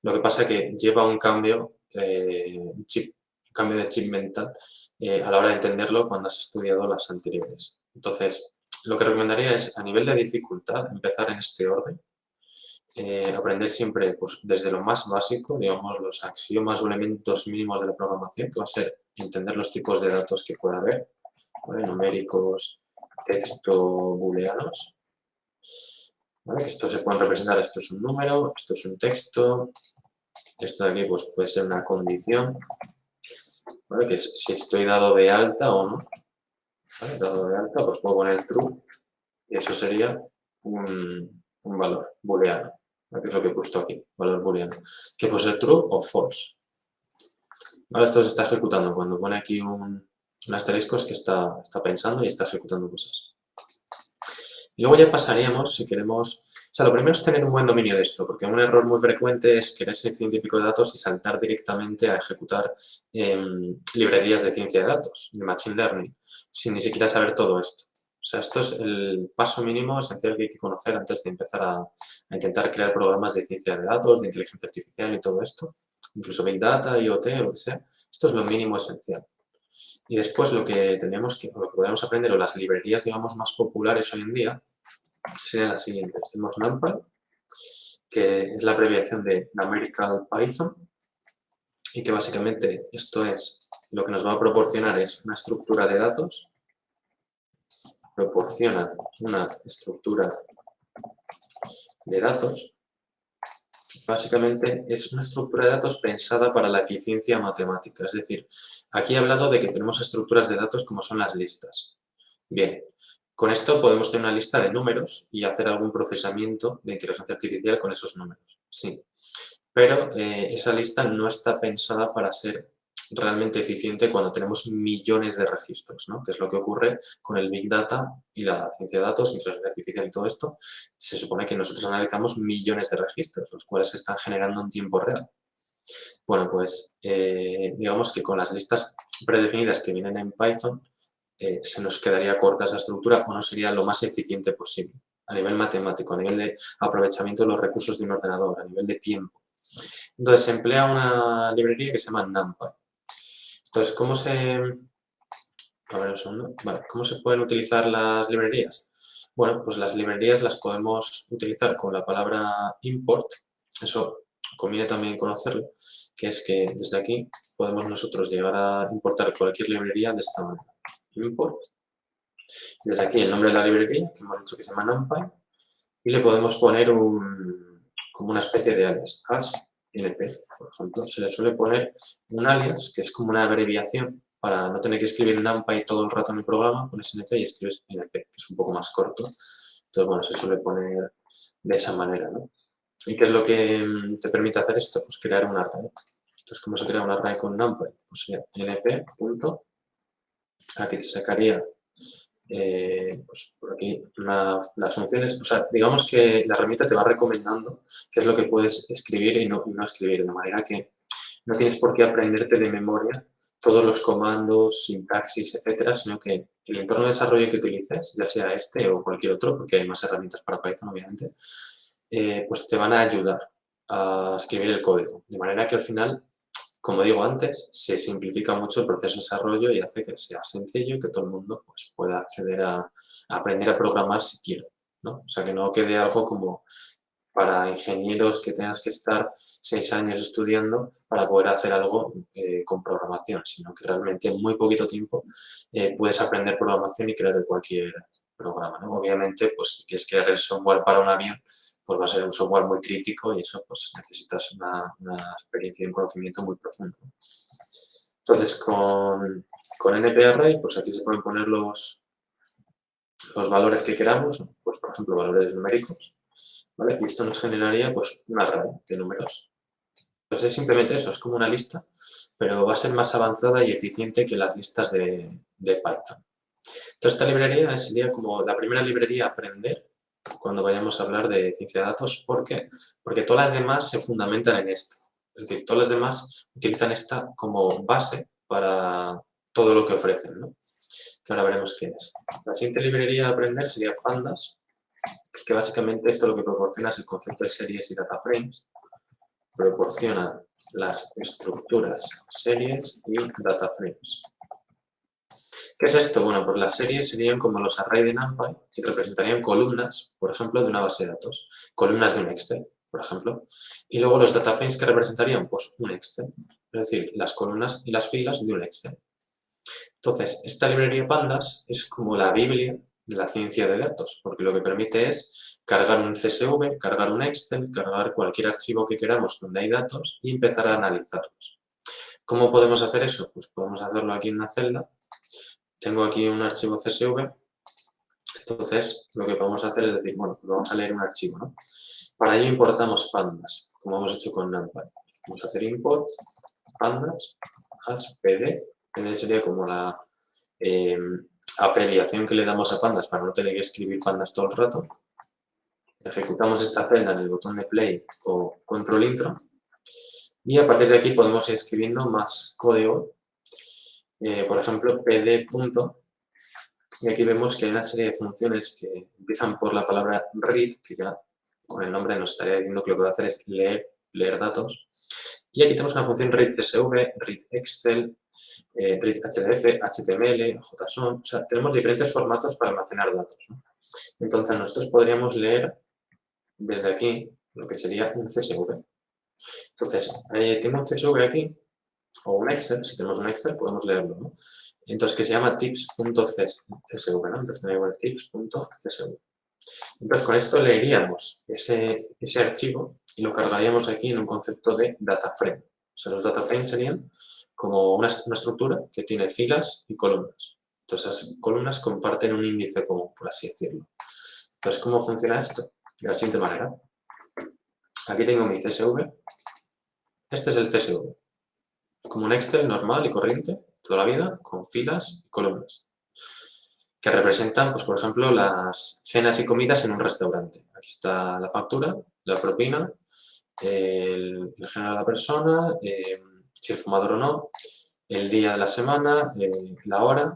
Lo que pasa es que lleva un cambio, un chip cambio de chip mental a la hora de entenderlo cuando has estudiado las anteriores. Entonces, lo que recomendaría es, a nivel de dificultad, empezar en este orden. Aprender siempre pues, desde lo más básico, digamos, los axiomas o elementos mínimos de la programación, que va a ser entender los tipos de datos que pueda haber, ¿vale? Numéricos, texto, booleanos. ¿Vale? Esto se pueden representar, esto es un número, esto es un texto, esto de aquí pues, puede ser una condición, ¿vale? Que es si estoy dado de alta o no. ¿Vale? Dado de alta, pues puedo poner true y eso sería un valor booleano, ¿vale? Que es lo que he puesto aquí, valor booleano, que puede ser true o false. ¿Vale? Esto se está ejecutando. Cuando pone aquí un asterisco es que está pensando y está ejecutando cosas. Y luego ya pasaríamos, si queremos... O sea, lo primero es tener un buen dominio de esto, porque un error muy frecuente es querer ser científico de datos y saltar directamente a ejecutar librerías de ciencia de datos, de Machine Learning, sin ni siquiera saber todo esto. O sea, esto es el paso mínimo esencial que hay que conocer antes de empezar a intentar crear programas de ciencia de datos, de inteligencia artificial y todo esto, incluso Big Data, IoT, o lo que sea. Esto es lo mínimo esencial. Y después lo que podemos aprender, o las librerías, digamos, más populares hoy en día, serían las siguientes. Tenemos NumPy, que es la abreviación de Numerical Python, y que básicamente esto es, lo que nos va a proporcionar es una estructura de datos, proporciona una estructura de datos. Básicamente es una estructura de datos pensada para la eficiencia matemática. Es decir, aquí he hablado de que tenemos estructuras de datos como son las listas. Bien, con esto podemos tener una lista de números y hacer algún procesamiento de inteligencia artificial con esos números. Sí, pero esa lista no está pensada para ser realmente eficiente cuando tenemos millones de registros, ¿no? Que es lo que ocurre con el Big Data y la ciencia de datos, inteligencia artificial y todo esto. Se supone que nosotros analizamos millones de registros, los cuales se están generando en tiempo real. Bueno, pues digamos que con las listas predefinidas que vienen en Python se nos quedaría corta esa estructura o no sería lo más eficiente posible a nivel matemático, a nivel de aprovechamiento de los recursos de un ordenador, a nivel de tiempo. Entonces se emplea una librería que se llama NumPy. Entonces, ¿cómo se pueden utilizar las librerías? Bueno, pues las librerías las podemos utilizar con la palabra import. Eso conviene también conocerlo, que es que desde aquí podemos nosotros llegar a importar cualquier librería de esta manera. Import. Desde aquí el nombre de la librería, que hemos dicho que se llama NumPy, y le podemos poner como una especie de alias, np, por ejemplo. Se le suele poner un alias, que es como una abreviación, para no tener que escribir NumPy todo el rato en el programa, pones np y escribes np, que es un poco más corto. Entonces, bueno, se suele poner de esa manera, ¿no? ¿Y qué es lo que te permite hacer esto? Pues crear un array. Entonces, ¿cómo se crea un array con NumPy? Pues sería np. Aquí te sacaría pues por aquí las funciones, o sea, digamos que la herramienta te va recomendando qué es lo que puedes escribir y no escribir, de manera que no tienes por qué aprenderte de memoria todos los comandos, sintaxis, etcétera, sino que el entorno de desarrollo que utilices, ya sea este o cualquier otro, porque hay más herramientas para Python, obviamente, pues te van a ayudar a escribir el código, de manera que al final, como digo antes, se simplifica mucho el proceso de desarrollo y hace que sea sencillo y que todo el mundo pues, pueda acceder a aprender a programar si quiere, ¿no? O sea, que no quede algo como para ingenieros que tengas que estar 6 años estudiando para poder hacer algo con programación, sino que realmente en muy poquito tiempo puedes aprender programación y crear cualquier programa, ¿no? Obviamente, pues si quieres crear el software para un avión, pues va a ser un software muy crítico y eso pues necesitas una experiencia y un conocimiento muy profundo. Entonces, con NPArray, pues aquí se pueden poner los valores que queramos, pues por ejemplo valores numéricos, ¿vale? Y esto nos generaría pues un array de números. Entonces es simplemente eso, es como una lista, pero va a ser más avanzada y eficiente que las listas de Python. Entonces esta librería sería como la primera librería a aprender cuando vayamos a hablar de ciencia de datos. ¿Por qué? Porque todas las demás se fundamentan en esto. Es decir, todas las demás utilizan esta como base para todo lo que ofrecen, ¿no? Que ahora veremos qué es. La siguiente librería a aprender sería Pandas, que básicamente esto lo que proporciona es el concepto de series y data frames. Proporciona las estructuras, series y data frames. ¿Qué es esto? Bueno, pues las series serían como los arrays de NumPy y representarían columnas, por ejemplo, de una base de datos, columnas de un Excel, por ejemplo. Y luego los data frames que representarían, pues un Excel, es decir, las columnas y las filas de un Excel. Entonces, esta librería Pandas es como la Biblia de la ciencia de datos, porque lo que permite es cargar un CSV, cargar un Excel, cargar cualquier archivo que queramos donde hay datos y empezar a analizarlos. ¿Cómo podemos hacer eso? Pues podemos hacerlo aquí en una celda. Tengo aquí un archivo CSV, entonces lo que podemos hacer es decir, bueno, pues vamos a leer un archivo, ¿no? Para ello importamos pandas, como hemos hecho con NumPy. Vamos a hacer import pandas as pd. PD sería como la abreviación que le damos a pandas para no tener que escribir pandas todo el rato. Ejecutamos esta celda en el botón de play o control intro y a partir de aquí podemos ir escribiendo más código. Por ejemplo, pd. Y aquí vemos que hay una serie de funciones que empiezan por la palabra read, que ya con el nombre nos estaría diciendo que lo que va a hacer es leer datos. Y aquí tenemos una función read CSV, read Excel, read HDF, HTML, JSON. O sea, tenemos diferentes formatos para almacenar datos, ¿no? Entonces, nosotros podríamos leer desde aquí lo que sería un CSV. Entonces, tengo un CSV aquí, o un Excel, si tenemos un Excel podemos leerlo, ¿no? Entonces, que se llama tips.csv, ¿no? Entonces, tenemos tips.csv. Entonces, con esto leeríamos ese archivo y lo cargaríamos aquí en un concepto de data frame. O sea, los data frames serían como una estructura que tiene filas y columnas. Entonces, las columnas comparten un índice común, por así decirlo. Entonces, ¿cómo funciona esto? De la siguiente manera. Aquí tengo mi CSV. Este es el CSV. Como un Excel normal y corriente, toda la vida, con filas y columnas, que representan, pues, por ejemplo, las cenas y comidas en un restaurante. Aquí está la factura, la propina, el género de la persona, si es fumador o no, el día de la semana, la hora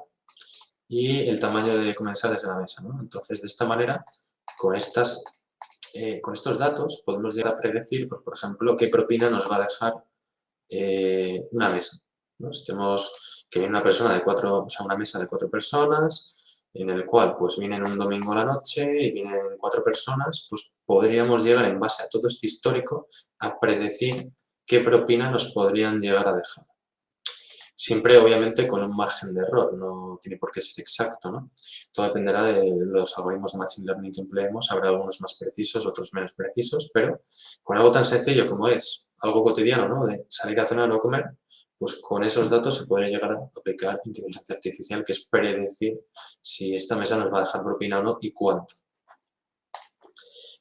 y el tamaño de comensales de la mesa, ¿no? Entonces, de esta manera, con estos datos, podemos llegar a predecir, pues, por ejemplo, qué propina nos va a dejar una mesa, ¿no? Si tenemos que viene una persona de una mesa de 4 personas, en el cual pues vienen un domingo a la noche y vienen 4 personas, pues podríamos llegar en base a todo este histórico a predecir qué propina nos podrían llegar a dejar. Siempre, obviamente, con un margen de error, no tiene por qué ser exacto, ¿no? Todo dependerá de los algoritmos de Machine Learning que empleemos, habrá algunos más precisos, otros menos precisos, pero con algo tan sencillo como es algo cotidiano, ¿no? De salir a cenar o a comer, pues con esos datos se podría llegar a aplicar inteligencia artificial, que es predecir si esta mesa nos va a dejar propina o no y cuánto.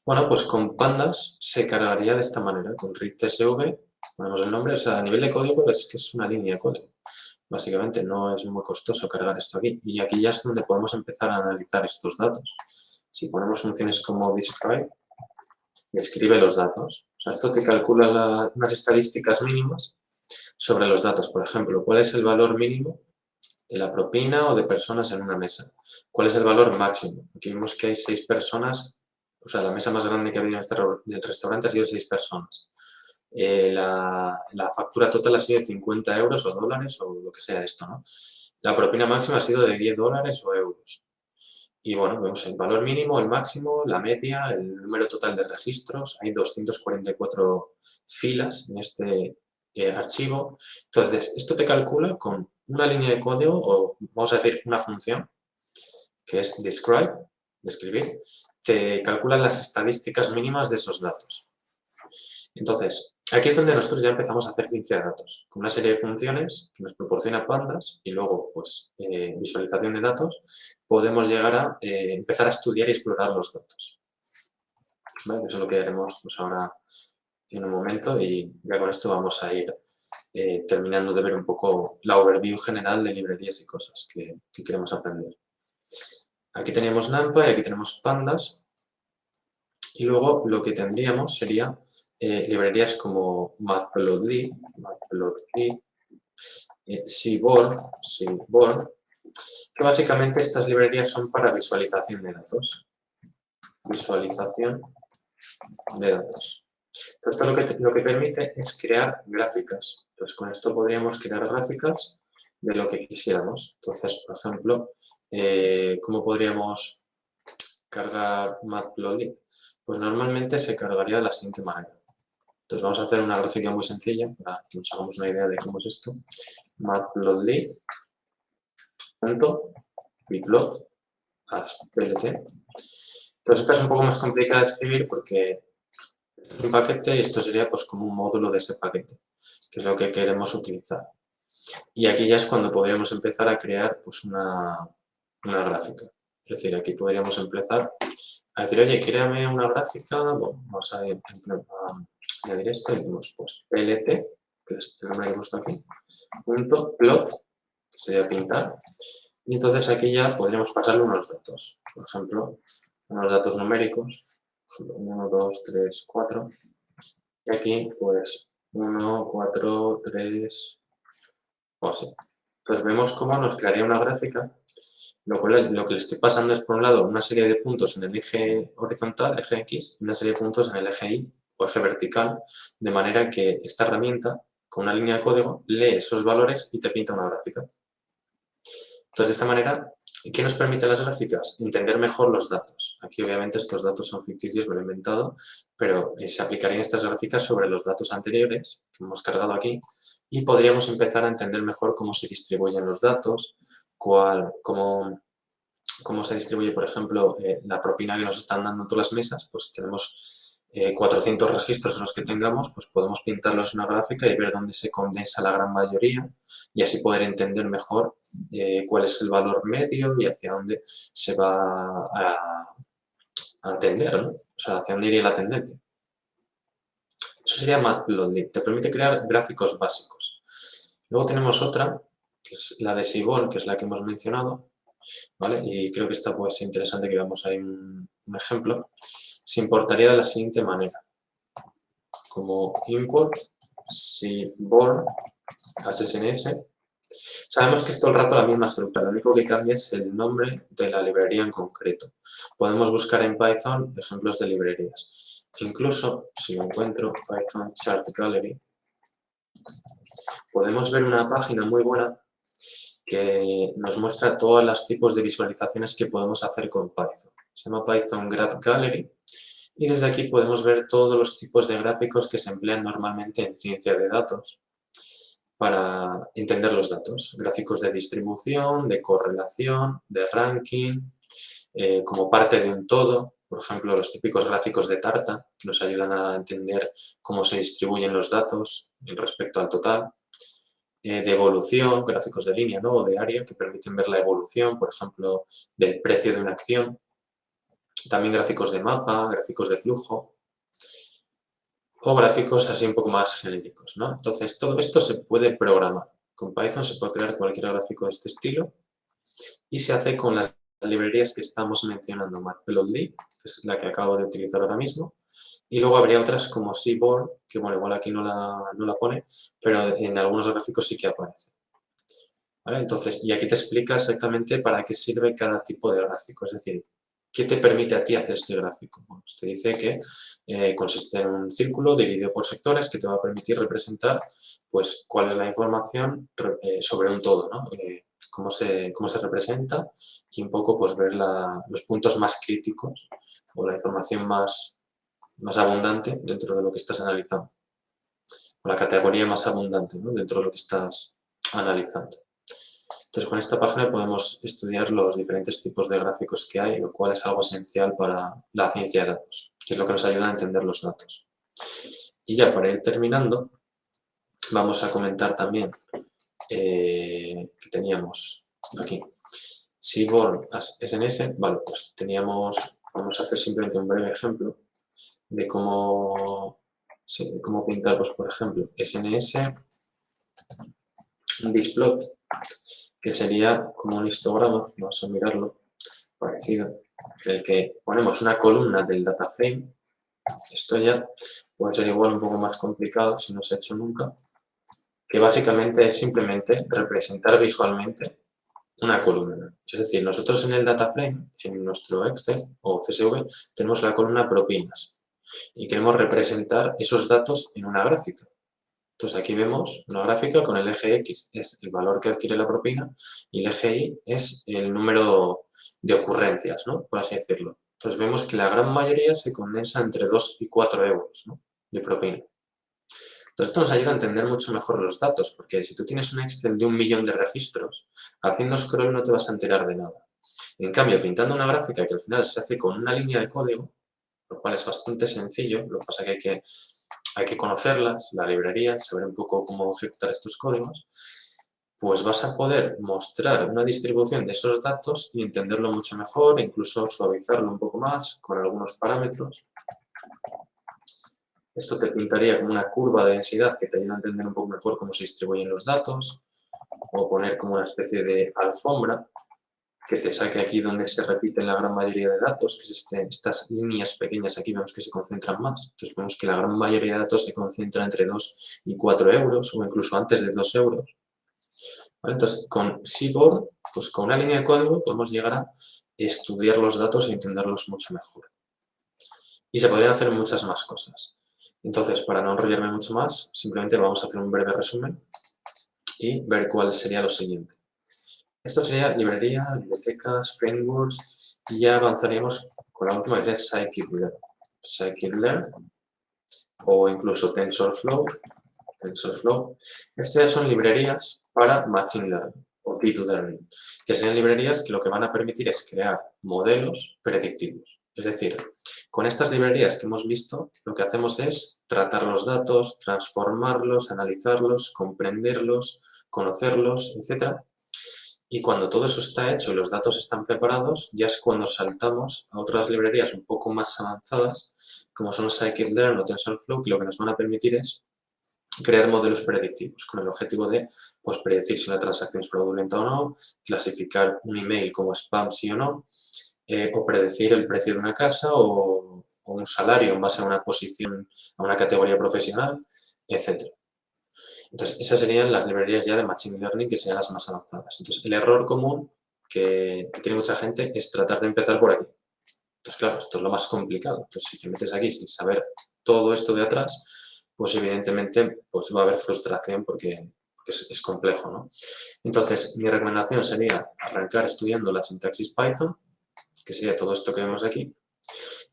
Bueno, pues con pandas se cargaría de esta manera, con read CSV, ponemos el nombre, o sea, a nivel de código es que es una línea de código. Básicamente no es muy costoso cargar esto aquí. Y aquí ya es donde podemos empezar a analizar estos datos. Si ponemos funciones como describe, describe los datos. O sea, esto te calcula unas estadísticas mínimas sobre los datos. Por ejemplo, ¿cuál es el valor mínimo de la propina o de personas en una mesa? ¿Cuál es el valor máximo? Aquí vemos que hay 6 personas. O sea, la mesa más grande que ha habido en este restaurante ha sido 6 personas. La factura total ha sido de 50 euros o dólares o lo que sea esto, ¿no? La propina máxima ha sido de 10 dólares o euros. Y bueno, vemos el valor mínimo, el máximo, la media, el número total de registros. Hay 244 filas en este archivo. Entonces, esto te calcula con una línea de código o vamos a decir una función que es describe, describir, te calcula las estadísticas mínimas de esos datos. Entonces, aquí es donde nosotros ya empezamos a hacer ciencia de datos, con una serie de funciones que nos proporciona pandas y luego, pues, visualización de datos, podemos llegar a empezar a estudiar y explorar los datos. ¿Vale? Eso es lo que haremos pues, ahora en un momento y ya con esto vamos a ir terminando de ver un poco la overview general de librerías y cosas que queremos aprender. Aquí teníamos NumPy, aquí tenemos pandas y luego lo que tendríamos sería librerías como Matplotlib, Seaborn, que básicamente estas librerías son para visualización de datos. Visualización de datos. Entonces, esto lo que permite es crear gráficas. Entonces, con esto podríamos crear gráficas de lo que quisiéramos. Entonces, por ejemplo, ¿cómo podríamos cargar Matplotlib? Pues normalmente se cargaría de la siguiente manera. Entonces, vamos a hacer una gráfica muy sencilla para que nos hagamos una idea de cómo es esto. Matplotlib.pplot as plt. Entonces, esta es un poco más complicada de escribir porque es un paquete y esto sería pues como un módulo de ese paquete, que es lo que queremos utilizar. Y aquí ya es cuando podríamos empezar a crear pues una gráfica. Es decir, aquí podríamos empezar a decir, oye, créame una gráfica, bueno, vamos a añadir esto y decimos pues plt, que es el nombre que he puesto aquí, punto plot, que sería pintar, y entonces aquí ya podríamos pasarle unos datos, por ejemplo, unos datos numéricos, 1, 2, 3, 4, y aquí pues 1, 4, 3, o así. Entonces vemos cómo nos crearía una gráfica, lo que le estoy pasando es por un lado una serie de puntos en el eje horizontal, eje X, y una serie de puntos en el eje Y o eje vertical, de manera que esta herramienta, con una línea de código, lee esos valores y te pinta una gráfica. Entonces, de esta manera, ¿qué nos permiten las gráficas? Entender mejor los datos. Aquí, obviamente, estos datos son ficticios, lo he inventado, pero se aplicarían estas gráficas sobre los datos anteriores que hemos cargado aquí y podríamos empezar a entender mejor cómo se distribuyen los datos, cómo se distribuye, por ejemplo, la propina que nos están dando todas las mesas. Pues tenemos 400 registros en los que tengamos, pues podemos pintarlos en una gráfica y ver dónde se condensa la gran mayoría y así poder entender mejor cuál es el valor medio y hacia dónde se va a atender, ¿no? O sea, hacia dónde iría la tendencia. Eso sería Matplotlib, te permite crear gráficos básicos. Luego tenemos otra, que es la de Seaborn, que es la que hemos mencionado, ¿vale? Y creo que esta puede ser interesante que veamos ahí un ejemplo. Se importaría de la siguiente manera, como import Seaborn as SNS. Sabemos que es todo el rato la misma estructura, lo único que cambia es el nombre de la librería en concreto. Podemos buscar en Python ejemplos de librerías. Incluso, si encuentro Python Chart Gallery, podemos ver una página muy buena que nos muestra todos los tipos de visualizaciones que podemos hacer con Python. Se llama Python Graph Gallery y desde aquí podemos ver todos los tipos de gráficos que se emplean normalmente en ciencia de datos para entender los datos. Gráficos de distribución, de correlación, de ranking, como parte de un todo. Por ejemplo, los típicos gráficos de tarta que nos ayudan a entender cómo se distribuyen los datos respecto al total. De evolución, gráficos de línea, ¿no? O de área que permiten ver la evolución, por ejemplo, del precio de una acción. También gráficos de mapa, gráficos de flujo o gráficos así un poco más genéricos, ¿no? Entonces, todo esto se puede programar. Con Python se puede crear cualquier gráfico de este estilo y se hace con las librerías que estamos mencionando, Matplotlib, que es la que acabo de utilizar ahora mismo, y luego habría otras como Seaborn, que bueno, igual aquí no la pone, pero en algunos gráficos sí que aparece. ¿Vale? Entonces, y aquí te explica exactamente para qué sirve cada tipo de gráfico, es decir, ¿qué te permite a ti hacer este gráfico? Bueno, pues te dice que consiste en un círculo dividido por sectores que te va a permitir representar pues, cuál es la información sobre un todo, ¿no? Cómo se representa y un poco pues, ver los puntos más críticos o la información más abundante dentro de lo que estás analizando, o la categoría más abundante, ¿no? Dentro de lo que estás analizando. Entonces, con esta página podemos estudiar los diferentes tipos de gráficos que hay, lo cual es algo esencial para la ciencia de datos, que es lo que nos ayuda a entender los datos. Y ya para ir terminando, vamos a comentar también que teníamos aquí Seaborn as SNS. Vale, pues vamos a hacer simplemente un breve ejemplo de cómo pintar, pues, por ejemplo, SNS Displot, que sería como un histograma, vamos a mirarlo, parecido, en el que ponemos una columna del data frame. Esto ya puede ser igual un poco más complicado si no se ha hecho nunca, que básicamente es simplemente representar visualmente una columna. Es decir, nosotros en el data frame, en nuestro Excel o CSV, tenemos la columna propinas. y queremos representar esos datos en una gráfica. Entonces aquí vemos una gráfica con el eje X es el valor que adquiere la propina y el eje Y es el número de ocurrencias, ¿no? Por así decirlo. Entonces vemos que la gran mayoría se condensa entre 2 y 4 euros, ¿no?, de propina. Entonces esto nos ayuda a entender mucho mejor los datos, porque si tú tienes un Excel de 1 millón de registros, haciendo scroll no te vas a enterar de nada. En cambio, pintando una gráfica que al final se hace con una línea de código, lo cual es bastante sencillo, lo que pasa es que hay que conocerlas, la librería, saber un poco cómo ejecutar estos códigos, pues vas a poder mostrar una distribución de esos datos y entenderlo mucho mejor, e incluso suavizarlo un poco más con algunos parámetros. Esto te pintaría como una curva de densidad que te ayuda a entender un poco mejor cómo se distribuyen los datos, o poner como una especie de alfombra que te saque aquí donde se repiten la gran mayoría de datos, que es estas líneas pequeñas aquí vemos que se concentran más. Entonces vemos que la gran mayoría de datos se concentra entre 2 y 4 euros o incluso antes de 2 euros. ¿Vale? Entonces con Seaborn, pues con una línea de código podemos llegar a estudiar los datos e entenderlos mucho mejor. Y se podrían hacer muchas más cosas. Entonces, para no enrollarme mucho más, simplemente vamos a hacer un breve resumen y ver cuál sería lo siguiente. Esto sería librería, bibliotecas, frameworks, y ya avanzaríamos con la última, que es Scikit-learn. Scikit-learn o incluso TensorFlow. Estas ya son librerías para Machine Learning o Deep Learning, que serían librerías que lo que van a permitir es crear modelos predictivos. Es decir, con estas librerías que hemos visto, lo que hacemos es tratar los datos, transformarlos, analizarlos, comprenderlos, conocerlos, etc. Y cuando todo eso está hecho y los datos están preparados, ya es cuando saltamos a otras librerías un poco más avanzadas, como son Scikit-learn o TensorFlow, que lo que nos van a permitir es crear modelos predictivos con el objetivo de, pues, predecir si una transacción es fraudulenta o no, clasificar un email como spam sí o no, o predecir el precio de una casa o un salario en base a una posición, a una categoría profesional, etc. Entonces, esas serían las librerías ya de Machine Learning, que serían las más avanzadas. Entonces, el error común que tiene mucha gente es tratar de empezar por aquí. Entonces, claro, esto es lo más complicado. Entonces, si te metes aquí sin saber todo esto de atrás, pues evidentemente pues va a haber frustración porque es complejo, ¿no? Entonces, mi recomendación sería arrancar estudiando la sintaxis Python, que sería todo esto que vemos aquí,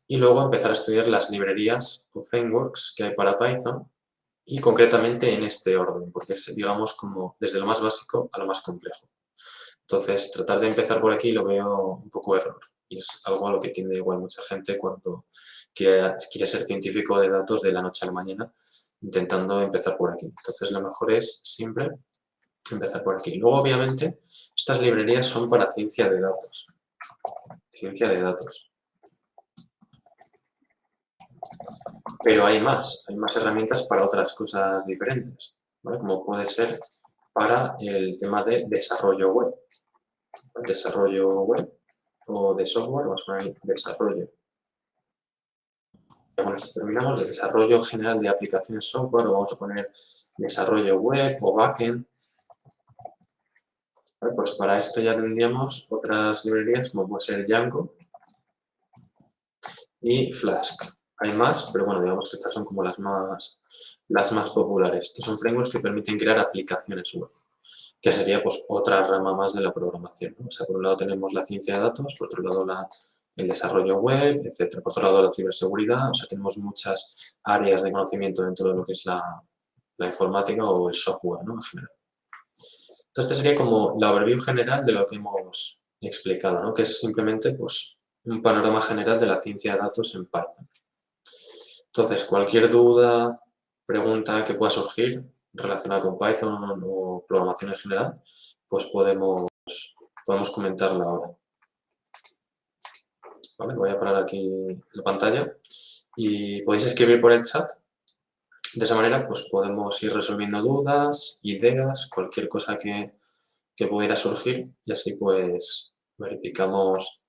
y luego empezar a estudiar las librerías o frameworks que hay para Python, y concretamente en este orden, porque es, digamos, como desde lo más básico a lo más complejo. Entonces, tratar de empezar por aquí lo veo un poco error, y es algo a lo que tiende igual mucha gente cuando quiere ser científico de datos de la noche a la mañana, intentando empezar por aquí. Entonces, lo mejor es siempre empezar por aquí. Luego, obviamente, estas librerías son para ciencia de datos. Ciencia de datos. Pero hay más herramientas para otras cosas diferentes, ¿vale? Como puede ser para el tema de desarrollo web. Desarrollo web o de software, vamos a poner desarrollo. Con esto terminamos, de desarrollo general de aplicaciones software, o vamos a poner desarrollo web o backend. Vale, pues para esto ya tendríamos otras librerías como puede ser Django y Flask. Hay más, pero bueno, digamos que estas son como las más populares. Estos son frameworks que permiten crear aplicaciones web, que sería pues otra rama más de la programación, ¿no? O sea, por un lado tenemos la ciencia de datos, por otro lado el desarrollo web, etc. Por otro lado la ciberseguridad, o sea, tenemos muchas áreas de conocimiento dentro de lo que es la informática o el software, ¿no?, en general. Entonces, este sería como la overview general de lo que hemos explicado, ¿no?, que es simplemente pues un panorama general de la ciencia de datos en Python. Entonces, cualquier duda, pregunta que pueda surgir relacionada con Python o programación en general, pues podemos comentarla ahora. ¿Vale? Voy a parar aquí la pantalla y podéis escribir por el chat. De esa manera, pues podemos ir resolviendo dudas, ideas, cualquier cosa que pudiera surgir, y así pues verificamos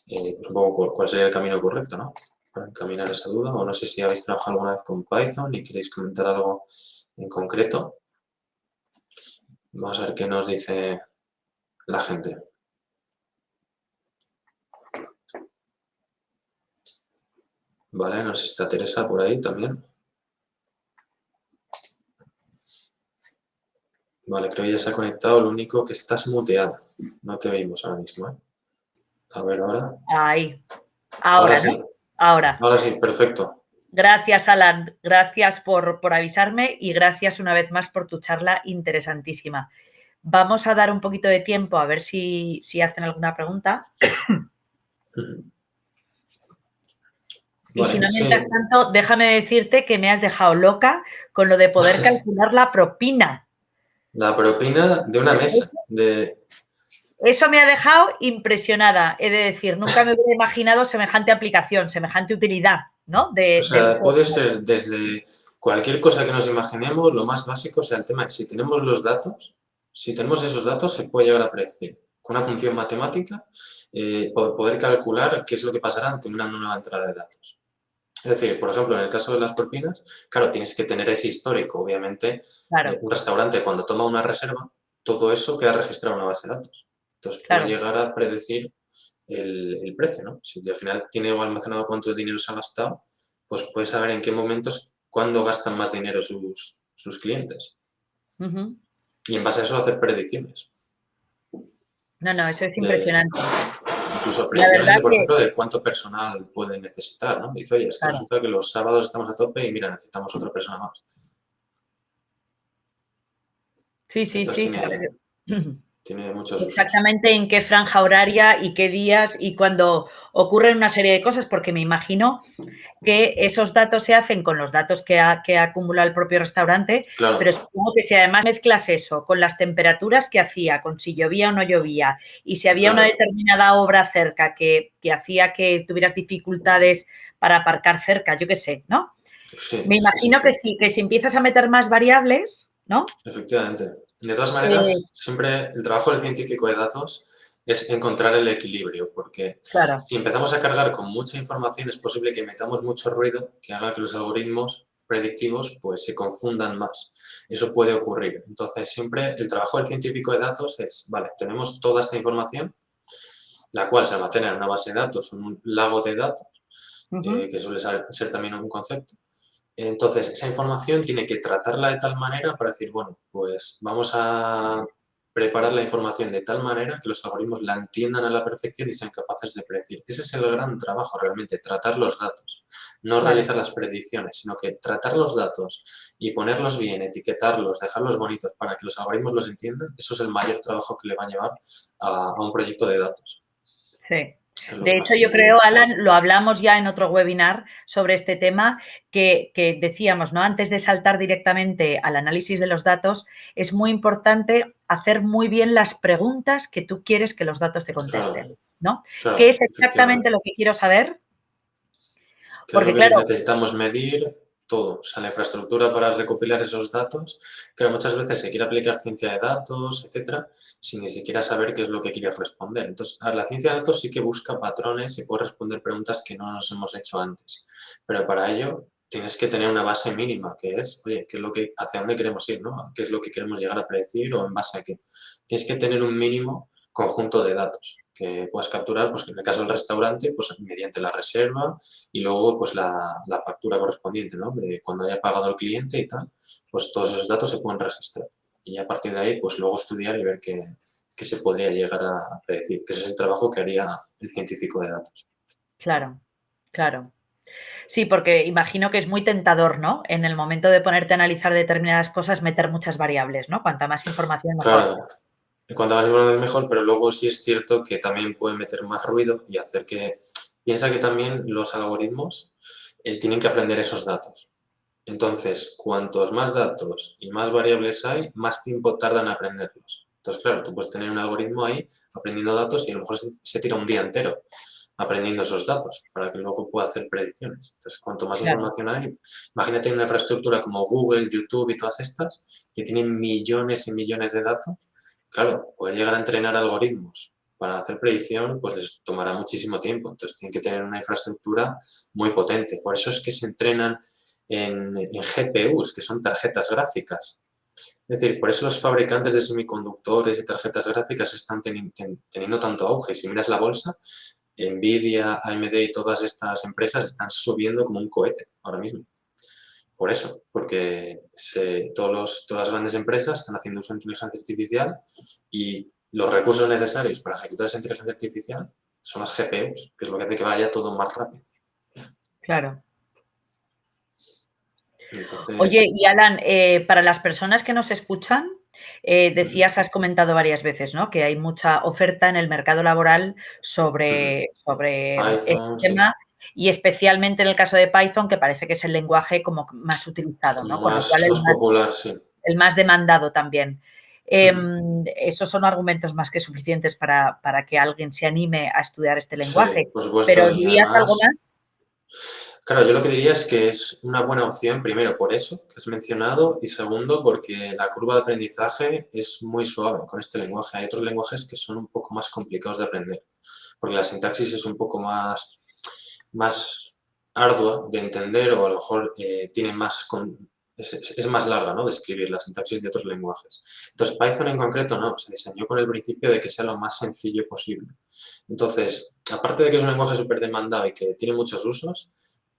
pues un poco cuál sería el camino correcto, ¿no?, para encaminar esa duda. O no sé si habéis trabajado alguna vez con Python y queréis comentar algo en concreto. Vamos a ver qué nos dice la gente. Vale, no sé si está Teresa por ahí también. Vale, creo que ya se ha conectado. Lo único que estás muteada. No te oímos ahora mismo, ¿eh? A ver, ahora. Ahí. Ahora Ahora, ¿no? sí. Ahora. Ahora sí, perfecto. Gracias, Alan. Gracias por avisarme y gracias una vez más por tu charla interesantísima. Vamos a dar un poquito de tiempo a ver si hacen alguna pregunta. Y Vale, si no, sí. mientras tanto, déjame decirte que me has dejado loca con lo de poder calcular la propina. La propina de una mesa. Eso me ha dejado impresionada, he de decir, nunca me hubiera imaginado semejante aplicación, semejante utilidad, ¿no? O sea, puede ser desde cualquier cosa que nos imaginemos, lo más básico, o sea, el tema es si tenemos los datos, si tenemos esos datos, se puede llegar a predecir con una función matemática, poder calcular qué es lo que pasará ante una nueva entrada de datos. Es decir, por ejemplo, en el caso de las propinas, claro, tienes que tener ese histórico. Obviamente, Claro, un restaurante cuando toma una reserva, todo eso queda registrado en una base de datos. Entonces, puede claro. llegar a predecir el precio, ¿no? Si al final tiene almacenado cuánto dinero se ha gastado, pues puedes saber en qué momentos, cuándo gastan más dinero sus clientes. Uh-huh. Y en base a eso hacer predicciones. No, eso es De, impresionante. incluso La predicciones, verdad de, por que, ejemplo, de cuánto personal puede necesitar, ¿no? Dice, oye, es que claro, resulta que los sábados estamos a tope y mira, necesitamos otra persona más. Entonces sí, claro. tiene muchos usos. Exactamente en qué franja horaria y qué días y cuando ocurren una serie de cosas, porque me imagino que esos datos se hacen con los datos que ha acumulado el propio restaurante, Claro, pero supongo que si además mezclas eso con las temperaturas que hacía, con si llovía o no llovía, y si había una claro. determinada obra cerca que hacía que tuvieras dificultades para aparcar cerca, yo qué sé, ¿no? Sí, Me sí, sí, imagino sí. que si empiezas a meter más variables, ¿no? Efectivamente. De todas Eh, maneras, siempre el trabajo del científico de datos es encontrar el equilibrio, porque claro, si empezamos a cargar con mucha información es posible que metamos mucho ruido que haga que los algoritmos predictivos pues se confundan más. Eso puede ocurrir. Entonces, siempre el trabajo del científico de datos es, vale, tenemos toda esta información, la cual se almacena en una base de datos, un lago de datos, uh-huh, que suele ser también un concepto. Entonces, esa información tiene que tratarla de tal manera para decir, bueno, pues vamos a preparar la información de tal manera que los algoritmos la entiendan a la perfección y sean capaces de predecir. Ese es el gran trabajo realmente, tratar los datos, no claro. realizar las predicciones, sino que tratar los datos y ponerlos bien, etiquetarlos, dejarlos bonitos para que los algoritmos los entiendan, eso es el mayor trabajo que le va a llevar a un proyecto de datos. Sí. Es lo De que hecho, más yo tiene que ver. creo, Alan, lo hablamos ya en otro webinar sobre este tema, que decíamos, ¿no? Antes de saltar directamente al análisis de los datos, es muy importante hacer muy bien las preguntas que tú quieres que los datos te Claro, contesten, ¿no? ¿Qué claro, es exactamente efectivamente. lo que quiero saber? ¿Qué es lo Porque, que claro, necesitamos medir? Todo. O sea, la infraestructura para recopilar esos datos. Pero muchas veces se quiere aplicar ciencia de datos, etcétera, sin ni siquiera saber qué es lo que quieres responder. Entonces, a ver, la ciencia de datos sí que busca patrones y puede responder preguntas que no nos hemos hecho antes. Pero para ello tienes que tener una base mínima, que es, oye, ¿qué es lo que, hacia dónde queremos ir, ¿no? ¿Qué es lo que queremos llegar a predecir o en base a qué? Tienes que tener un mínimo conjunto de datos que puedas capturar, pues en el caso del restaurante, pues mediante la reserva y luego pues la factura correspondiente, ¿no? De cuando haya pagado el cliente y tal, pues todos esos datos se pueden registrar. Y a partir de ahí, pues luego estudiar y ver qué se podría llegar a predecir, que ese es el trabajo que haría el científico de datos. claro, claro. Sí, porque imagino que es muy tentador, ¿no? En el momento de ponerte a analizar determinadas cosas, meter muchas variables, ¿no? Cuanta más información, mejor. Claro, en cuanto más información mejor, pero luego sí es cierto que también puede meter más ruido y hacer que... Piensa que también los algoritmos tienen que aprender esos datos. Entonces, cuantos más datos y más variables hay, más tiempo tardan en aprenderlos. Entonces, claro, tú puedes tener un algoritmo ahí aprendiendo datos y a lo mejor se tira un día entero aprendiendo esos datos para que luego pueda hacer predicciones. Entonces, cuanto más Claro, información hay, imagínate una infraestructura como Google, YouTube y todas estas, que tienen millones y millones de datos, claro, poder llegar a entrenar algoritmos para hacer predicción, pues les tomará muchísimo tiempo. Entonces, tienen que tener una infraestructura muy potente. Por eso es que se entrenan en GPUs, que son tarjetas gráficas. Es decir, por eso los fabricantes de semiconductores y tarjetas gráficas están teniendo tanto auge. Si miras la bolsa, Nvidia, AMD y todas estas empresas están subiendo como un cohete ahora mismo. Por eso, porque todas las grandes empresas están haciendo uso de inteligencia artificial y los recursos necesarios para ejecutar esa inteligencia artificial son las GPUs, que es lo que hace que vaya todo más rápido. Claro. Entonces, Oye, y Alan, para las personas que nos escuchan, decías, has comentado varias veces, ¿no? Que hay mucha oferta en el mercado laboral sobre este Python, sí, tema y especialmente en el caso de Python, que parece que es el lenguaje como más utilizado, ¿no? como Con lo cual más popular, sí. el más demandado también. Esos son argumentos más que suficientes para que alguien se anime a estudiar este Sí, lenguaje. por supuesto, Pero y ¿dirías algo además, más? claro, yo lo que diría es que es una buena opción, primero por eso que has mencionado, y segundo porque la curva de aprendizaje es muy suave con este lenguaje. Hay otros lenguajes que son un poco más complicados de aprender, porque la sintaxis es un poco más ardua de entender o a lo mejor tiene es más larga, ¿no?, de escribir la sintaxis de otros lenguajes. Entonces, Python en concreto no, se diseñó con el principio de que sea lo más sencillo posible. Entonces, aparte de que es un lenguaje súper demandado y que tiene muchos usos,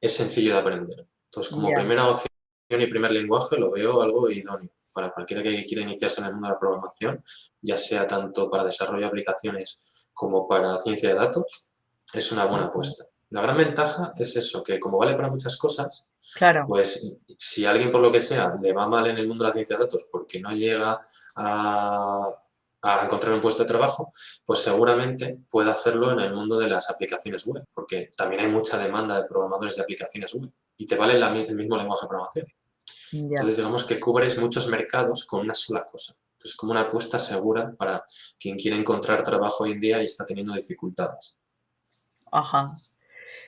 es sencillo de aprender. Entonces, como Ya. primera opción y primer lenguaje, lo veo algo idóneo para cualquiera que quiera iniciarse en el mundo de la programación, ya sea tanto para desarrollo de aplicaciones como para ciencia de datos, es una buena apuesta. La gran ventaja es eso, que como vale para muchas cosas, Claro. pues si a alguien por lo que sea le va mal en el mundo de la ciencia de datos porque no llega a encontrar un puesto de trabajo, pues seguramente puede hacerlo en el mundo de las aplicaciones web, porque también hay mucha demanda de programadores de aplicaciones web y te vale el mismo lenguaje de programación. Ya. Entonces, digamos que cubres muchos mercados con una sola cosa. Entonces, como una apuesta segura para quien quiere encontrar trabajo hoy en día y está teniendo dificultades. Ajá.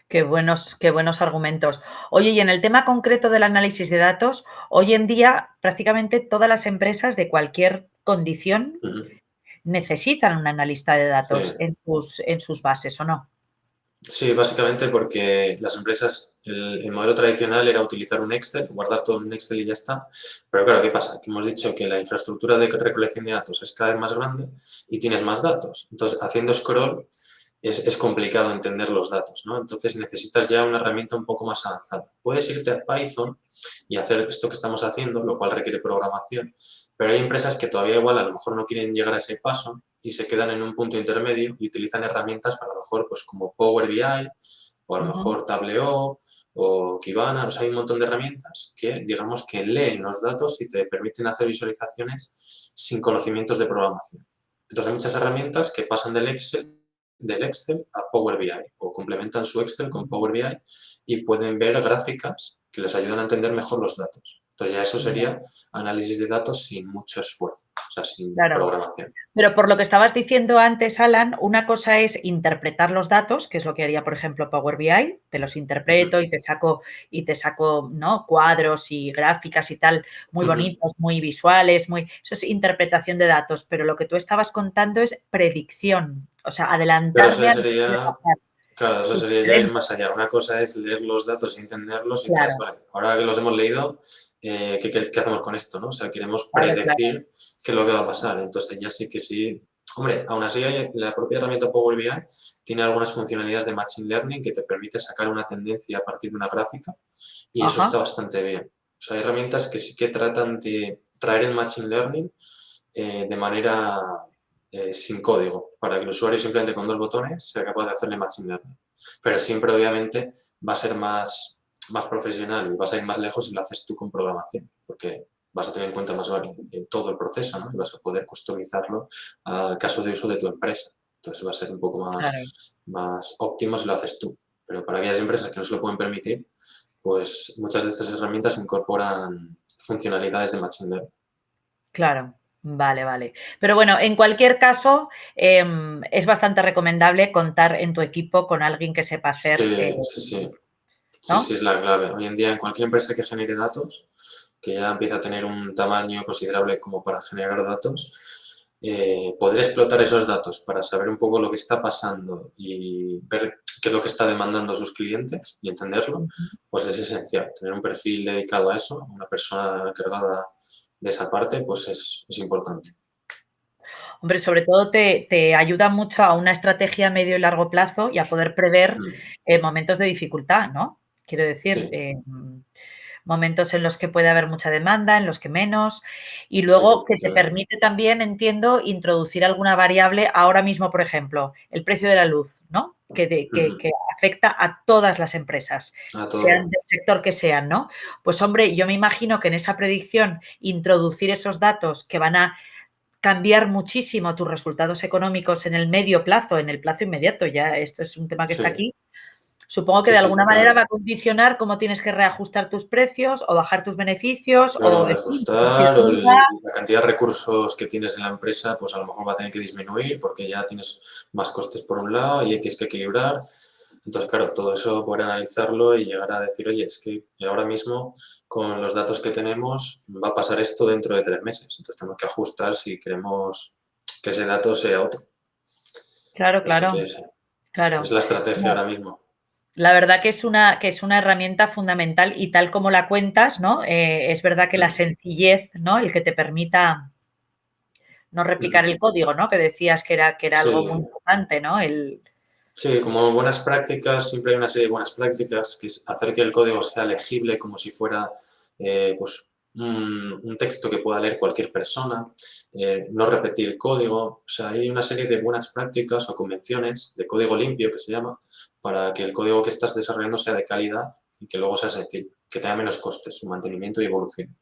Qué buenos argumentos. Oye, y en el tema concreto del análisis de datos, hoy en día prácticamente todas las empresas de cualquier condición Ujú. necesitan un analista de Sí. datos en sus bases, ¿o no? Sí, básicamente porque las empresas, el modelo tradicional era utilizar un Excel, guardar todo en un Excel y ya está. Pero claro, ¿qué pasa? Que hemos dicho que la infraestructura de recolección de datos es cada vez más grande y tienes más datos. Entonces, haciendo scroll es complicado entender los datos, ¿no? Entonces, necesitas ya una herramienta un poco más avanzada. Puedes irte a Python y hacer esto que estamos haciendo, lo cual requiere programación, pero hay empresas que todavía igual a lo mejor no quieren llegar a ese paso y se quedan en un punto intermedio y utilizan herramientas para a lo mejor pues como Power BI o a lo Ujú. mejor Tableau o Kibana. O sea, hay un montón de herramientas que digamos que leen los datos y te permiten hacer visualizaciones sin conocimientos de programación. Entonces hay muchas herramientas que pasan del Excel a Power BI o complementan su Excel con Power BI y pueden ver gráficas que les ayudan a entender mejor los datos. Entonces ya eso Ya, sería análisis de datos sin mucho esfuerzo, o sea, sin claro. programación. Pero por lo que estabas diciendo antes, Alan, una cosa es interpretar los datos, que es lo que haría, por ejemplo, Power BI, te los interpreto y te saco, ¿no?, cuadros y gráficas y tal, muy bonitos, muy visuales, eso es interpretación de datos, pero lo que tú estabas contando es predicción, o sea, Pero adelantarme a lo que puede pasar. claro, eso Sí, sería ya ir diferente, más allá. Una cosa es leer los datos e entenderlos y otra es, claro, vale, ahora que los hemos leído, ¿qué hacemos con esto, no? O sea, queremos claro, claro. predecir qué es lo que va a pasar. Entonces ya sí que sí. Hombre, aún así la propia herramienta Power BI tiene algunas funcionalidades de Machine Learning que te permite sacar una tendencia a partir de una gráfica y eso Ajá, está bastante bien. O sea, hay herramientas que sí que tratan de traer el Machine Learning de manera sin código, para que el usuario simplemente con dos botones sea capaz de hacerle Machine Learning. Pero siempre, obviamente, va a ser más profesional y vas a ir más lejos si lo haces tú con programación, porque vas a tener en cuenta más todo el proceso, ¿no? Y vas a poder customizarlo al caso de uso de tu empresa. Entonces va a ser un poco claro, más óptimo si lo haces tú. Pero para aquellas empresas que no se lo pueden permitir, pues muchas de estas herramientas incorporan funcionalidades de Machine Learning. claro. Vale, vale. Pero bueno, en cualquier caso, es bastante recomendable contar en tu equipo con alguien que sepa hacer, Sí, sí, sí. Sí, sí, ¿no? es la clave. Hoy en día, en cualquier empresa que genere datos, que ya empieza a tener un tamaño considerable como para generar datos, poder explotar esos datos para saber un poco lo que está pasando y ver qué es lo que está demandando sus clientes y entenderlo, Ujú. pues es esencial. Tener un perfil dedicado a eso, una persona encargada de esa parte, pues es importante. Hombre, sobre todo te ayuda mucho a una estrategia a medio y largo plazo y a poder prever Mm, momentos de dificultad, ¿no? Quiero decir, sí, momentos en los que puede haber mucha demanda, en los que menos, y sí, luego que te efectivamente. permite también, entiendo, introducir alguna variable ahora mismo, por ejemplo, el precio de la luz, ¿no? Que Ujú. afecta a todas las empresas, A sean todo. del sector que sean, ¿no? Pues hombre, yo me imagino que en esa predicción introducir esos datos que van a cambiar muchísimo tus resultados económicos en el medio plazo, en el plazo inmediato, ya esto es un tema que está Sí, aquí. Supongo que sí, de sí, alguna manera va total. a condicionar cómo tienes que reajustar tus precios o bajar tus beneficios Claro, o, en fin, reajustar o la cantidad de recursos que tienes en la empresa, pues a lo mejor va a tener que disminuir porque ya tienes más costes por un lado y tienes que equilibrar. Entonces, claro, todo eso poder analizarlo y llegar a decir, oye, es que ahora mismo con los datos que tenemos va a pasar esto dentro de 3 meses. Entonces tenemos que ajustar si queremos que ese dato sea otro. Claro, Así claro, que sí, es claro. la estrategia No, ahora mismo. la verdad que es una herramienta fundamental y tal como la cuentas, ¿no? Es verdad que la Mm, sencillez, ¿no? El que te permita no replicar mm. el código, ¿no? Que decías que era algo muy Sí, importante, ¿no? El, sí, como buenas prácticas, siempre hay una serie de buenas prácticas, que es hacer que el código sea legible como si fuera pues, un texto que pueda leer cualquier persona, no repetir código. O sea, hay una serie de buenas prácticas o convenciones de código limpio, que se llama, para que el código que estás desarrollando sea de calidad y que luego sea sencillo, que tenga menos costes, su mantenimiento y evolución.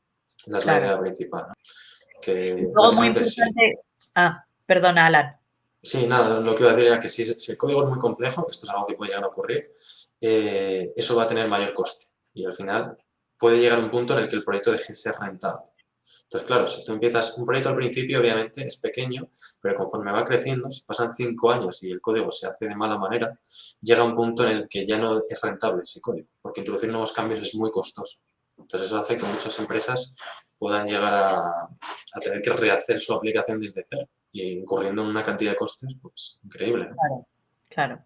Esa es la claro. idea principal, ¿no? Y Que luego muy básicamente sí. importante. Ah, perdona, Alan. Sí, nada, lo que iba a decir era que si el código es muy complejo, que esto es algo que puede llegar a ocurrir, eso va a tener mayor coste y al final puede llegar un punto en el que el proyecto deje de ser rentable. Entonces, claro, si tú empiezas un proyecto al principio, obviamente es pequeño, pero conforme va creciendo, si pasan 5 años y el código se hace de mala manera, llega un punto en el que ya no es rentable ese código, porque introducir nuevos cambios es muy costoso. Entonces, eso hace que muchas empresas puedan llegar a tener que rehacer su aplicación desde cero y incurriendo en una cantidad de costes, pues increíble, ¿no? Claro, claro.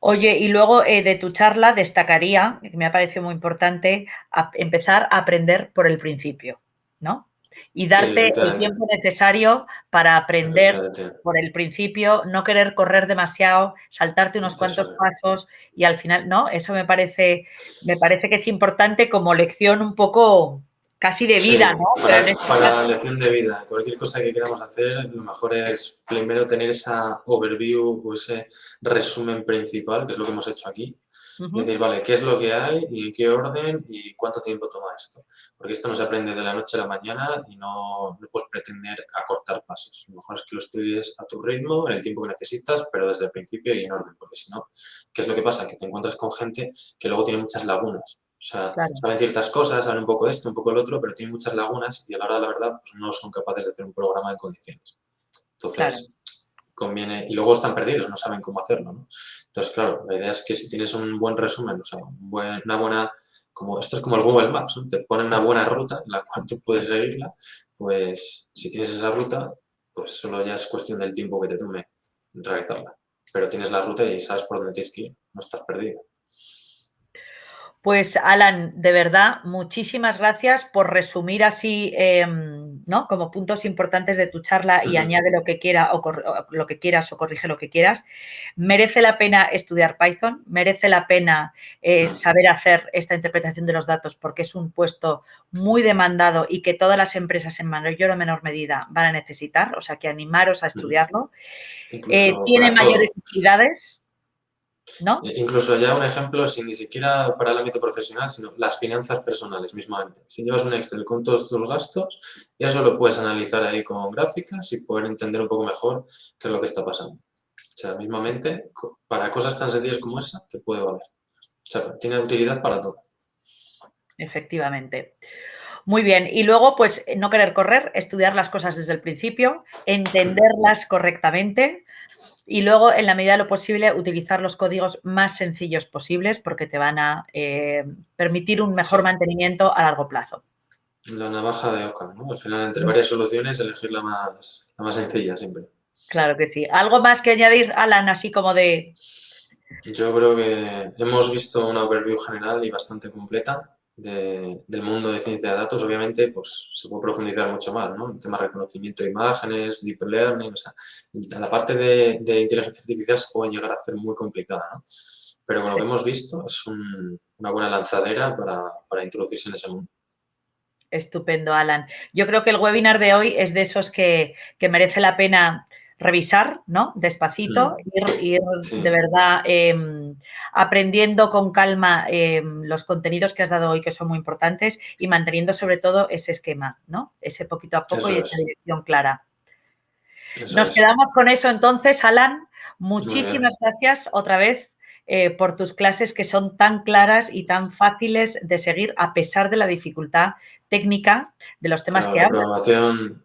Oye, y luego de tu charla destacaría, que me ha parecido muy importante, empezar a aprender por el principio, ¿no? Y Sí, darte el efectivamente, tiempo necesario para aprender efectivamente, por el principio, no querer correr demasiado, saltarte unos eso cuantos es. pasos y al final, ¿no? Eso me parece que es importante como lección un poco casi de vida, Sí, ¿no? Pero en este para caso, lección de vida, cualquier cosa que queramos hacer, lo mejor es primero tener esa overview o ese resumen principal, que es lo que hemos hecho aquí, y ujú, decir, vale, ¿qué es lo que hay y en qué orden y cuánto tiempo toma esto? Porque esto no se aprende de la noche a la mañana y no puedes pretender acortar pasos. Lo mejor es que lo estudies a tu ritmo, en el tiempo que necesitas, pero desde el principio y en orden, porque si no, ¿qué es lo que pasa? Que te encuentras con gente que luego tiene muchas lagunas. O sea, claro, saben ciertas cosas, saben un poco de esto, un poco del otro, pero tienen muchas lagunas y a la hora de la verdad pues no son capaces de hacer un programa en condiciones. claro, Entonces, conviene, y luego están perdidos, no saben cómo hacerlo, ¿no? Entonces, claro, la idea es que si tienes un buen resumen, o sea, una buena, como, esto es como el Google Maps, ¿no? Te pone una buena ruta en la cual tú puedes seguirla, pues si tienes esa ruta, pues solo ya es cuestión del tiempo que te tome realizarla. Pero tienes la ruta y sabes por dónde tienes que ir, no estás perdido. pues Alan, de verdad, muchísimas gracias por resumir así, ¿no? Como puntos importantes de tu charla y añade lo que quiera o lo que quieras o corrige lo que quieras. Merece la pena estudiar Python, merece la pena saber hacer esta interpretación de los datos porque es un puesto muy demandado y que todas las empresas en mayor o menor medida van a necesitar, o sea que animaros a estudiarlo. Incluso Tiene para mayores todo. utilidades, ¿no? Incluso ya un ejemplo, sin ni siquiera para el ámbito profesional, sino las finanzas personales mismamente. Si llevas un Excel con todos tus gastos, eso lo puedes analizar ahí con gráficas y poder entender un poco mejor qué es lo que está pasando. O sea, mismamente, para cosas tan sencillas como esa, te puede valer. O sea, tiene utilidad para todo. Efectivamente. Muy bien. Y luego, pues, no querer correr, estudiar las cosas desde el principio, entenderlas correctamente y luego, en la medida de lo posible, utilizar los códigos más sencillos posibles porque te van a permitir un mejor Sí, mantenimiento a largo plazo. la navaja de Ockham, ¿no? Al final, entre varias soluciones, elegir la más sencilla siempre. Claro que sí. ¿Algo más que añadir, Alan, así como de... Yo creo que hemos visto una overview general y bastante completa. del mundo de ciencia de datos, obviamente, pues se puede profundizar mucho más, ¿no? El tema de reconocimiento de imágenes, deep learning, o sea, la parte de inteligencia artificial se puede llegar a hacer muy complicada, ¿no? Pero con lo Sí. que hemos visto es una buena lanzadera para introducirse en ese mundo. Estupendo, Alan. Yo creo que el webinar de hoy es de esos que merece la pena revisar, ¿no? Despacito, ir de Sí, verdad aprendiendo con calma los contenidos que has dado hoy, que son muy importantes, y manteniendo sobre todo ese esquema, ¿no? Ese poquito a poco y eso esa es, dirección clara. eso Nos es. quedamos con eso entonces, Alan. Muy bien. Muchísimas gracias otra vez por tus clases que son tan claras y tan fáciles de seguir a pesar de la dificultad técnica de los temas Claro, que hablas.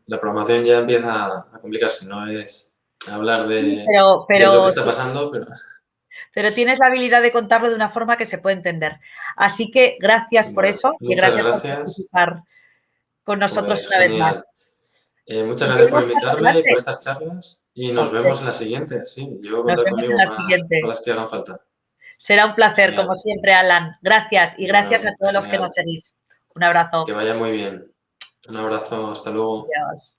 la programación ya empieza a complicarse, no es hablar Sí, de lo que está pasando, pero tienes la habilidad de contarlo de una forma que se puede entender. Así que gracias por bueno, eso y muchas gracias por gracias, participar con nosotros pues una vez más. genial. Muchas gracias por Seguimos más invitarme y por adelante. estas charlas y A nos usted. vemos en la siguiente, sí, yo Nos contar vemos en conmigo la para siguiente. las que hagan falta. Será un placer, como Genial, siempre, Alan. Gracias y gracias a bueno, todos los que genial. nos seguís. Un Que abrazo. vaya muy bien. Un abrazo, hasta luego. Adiós.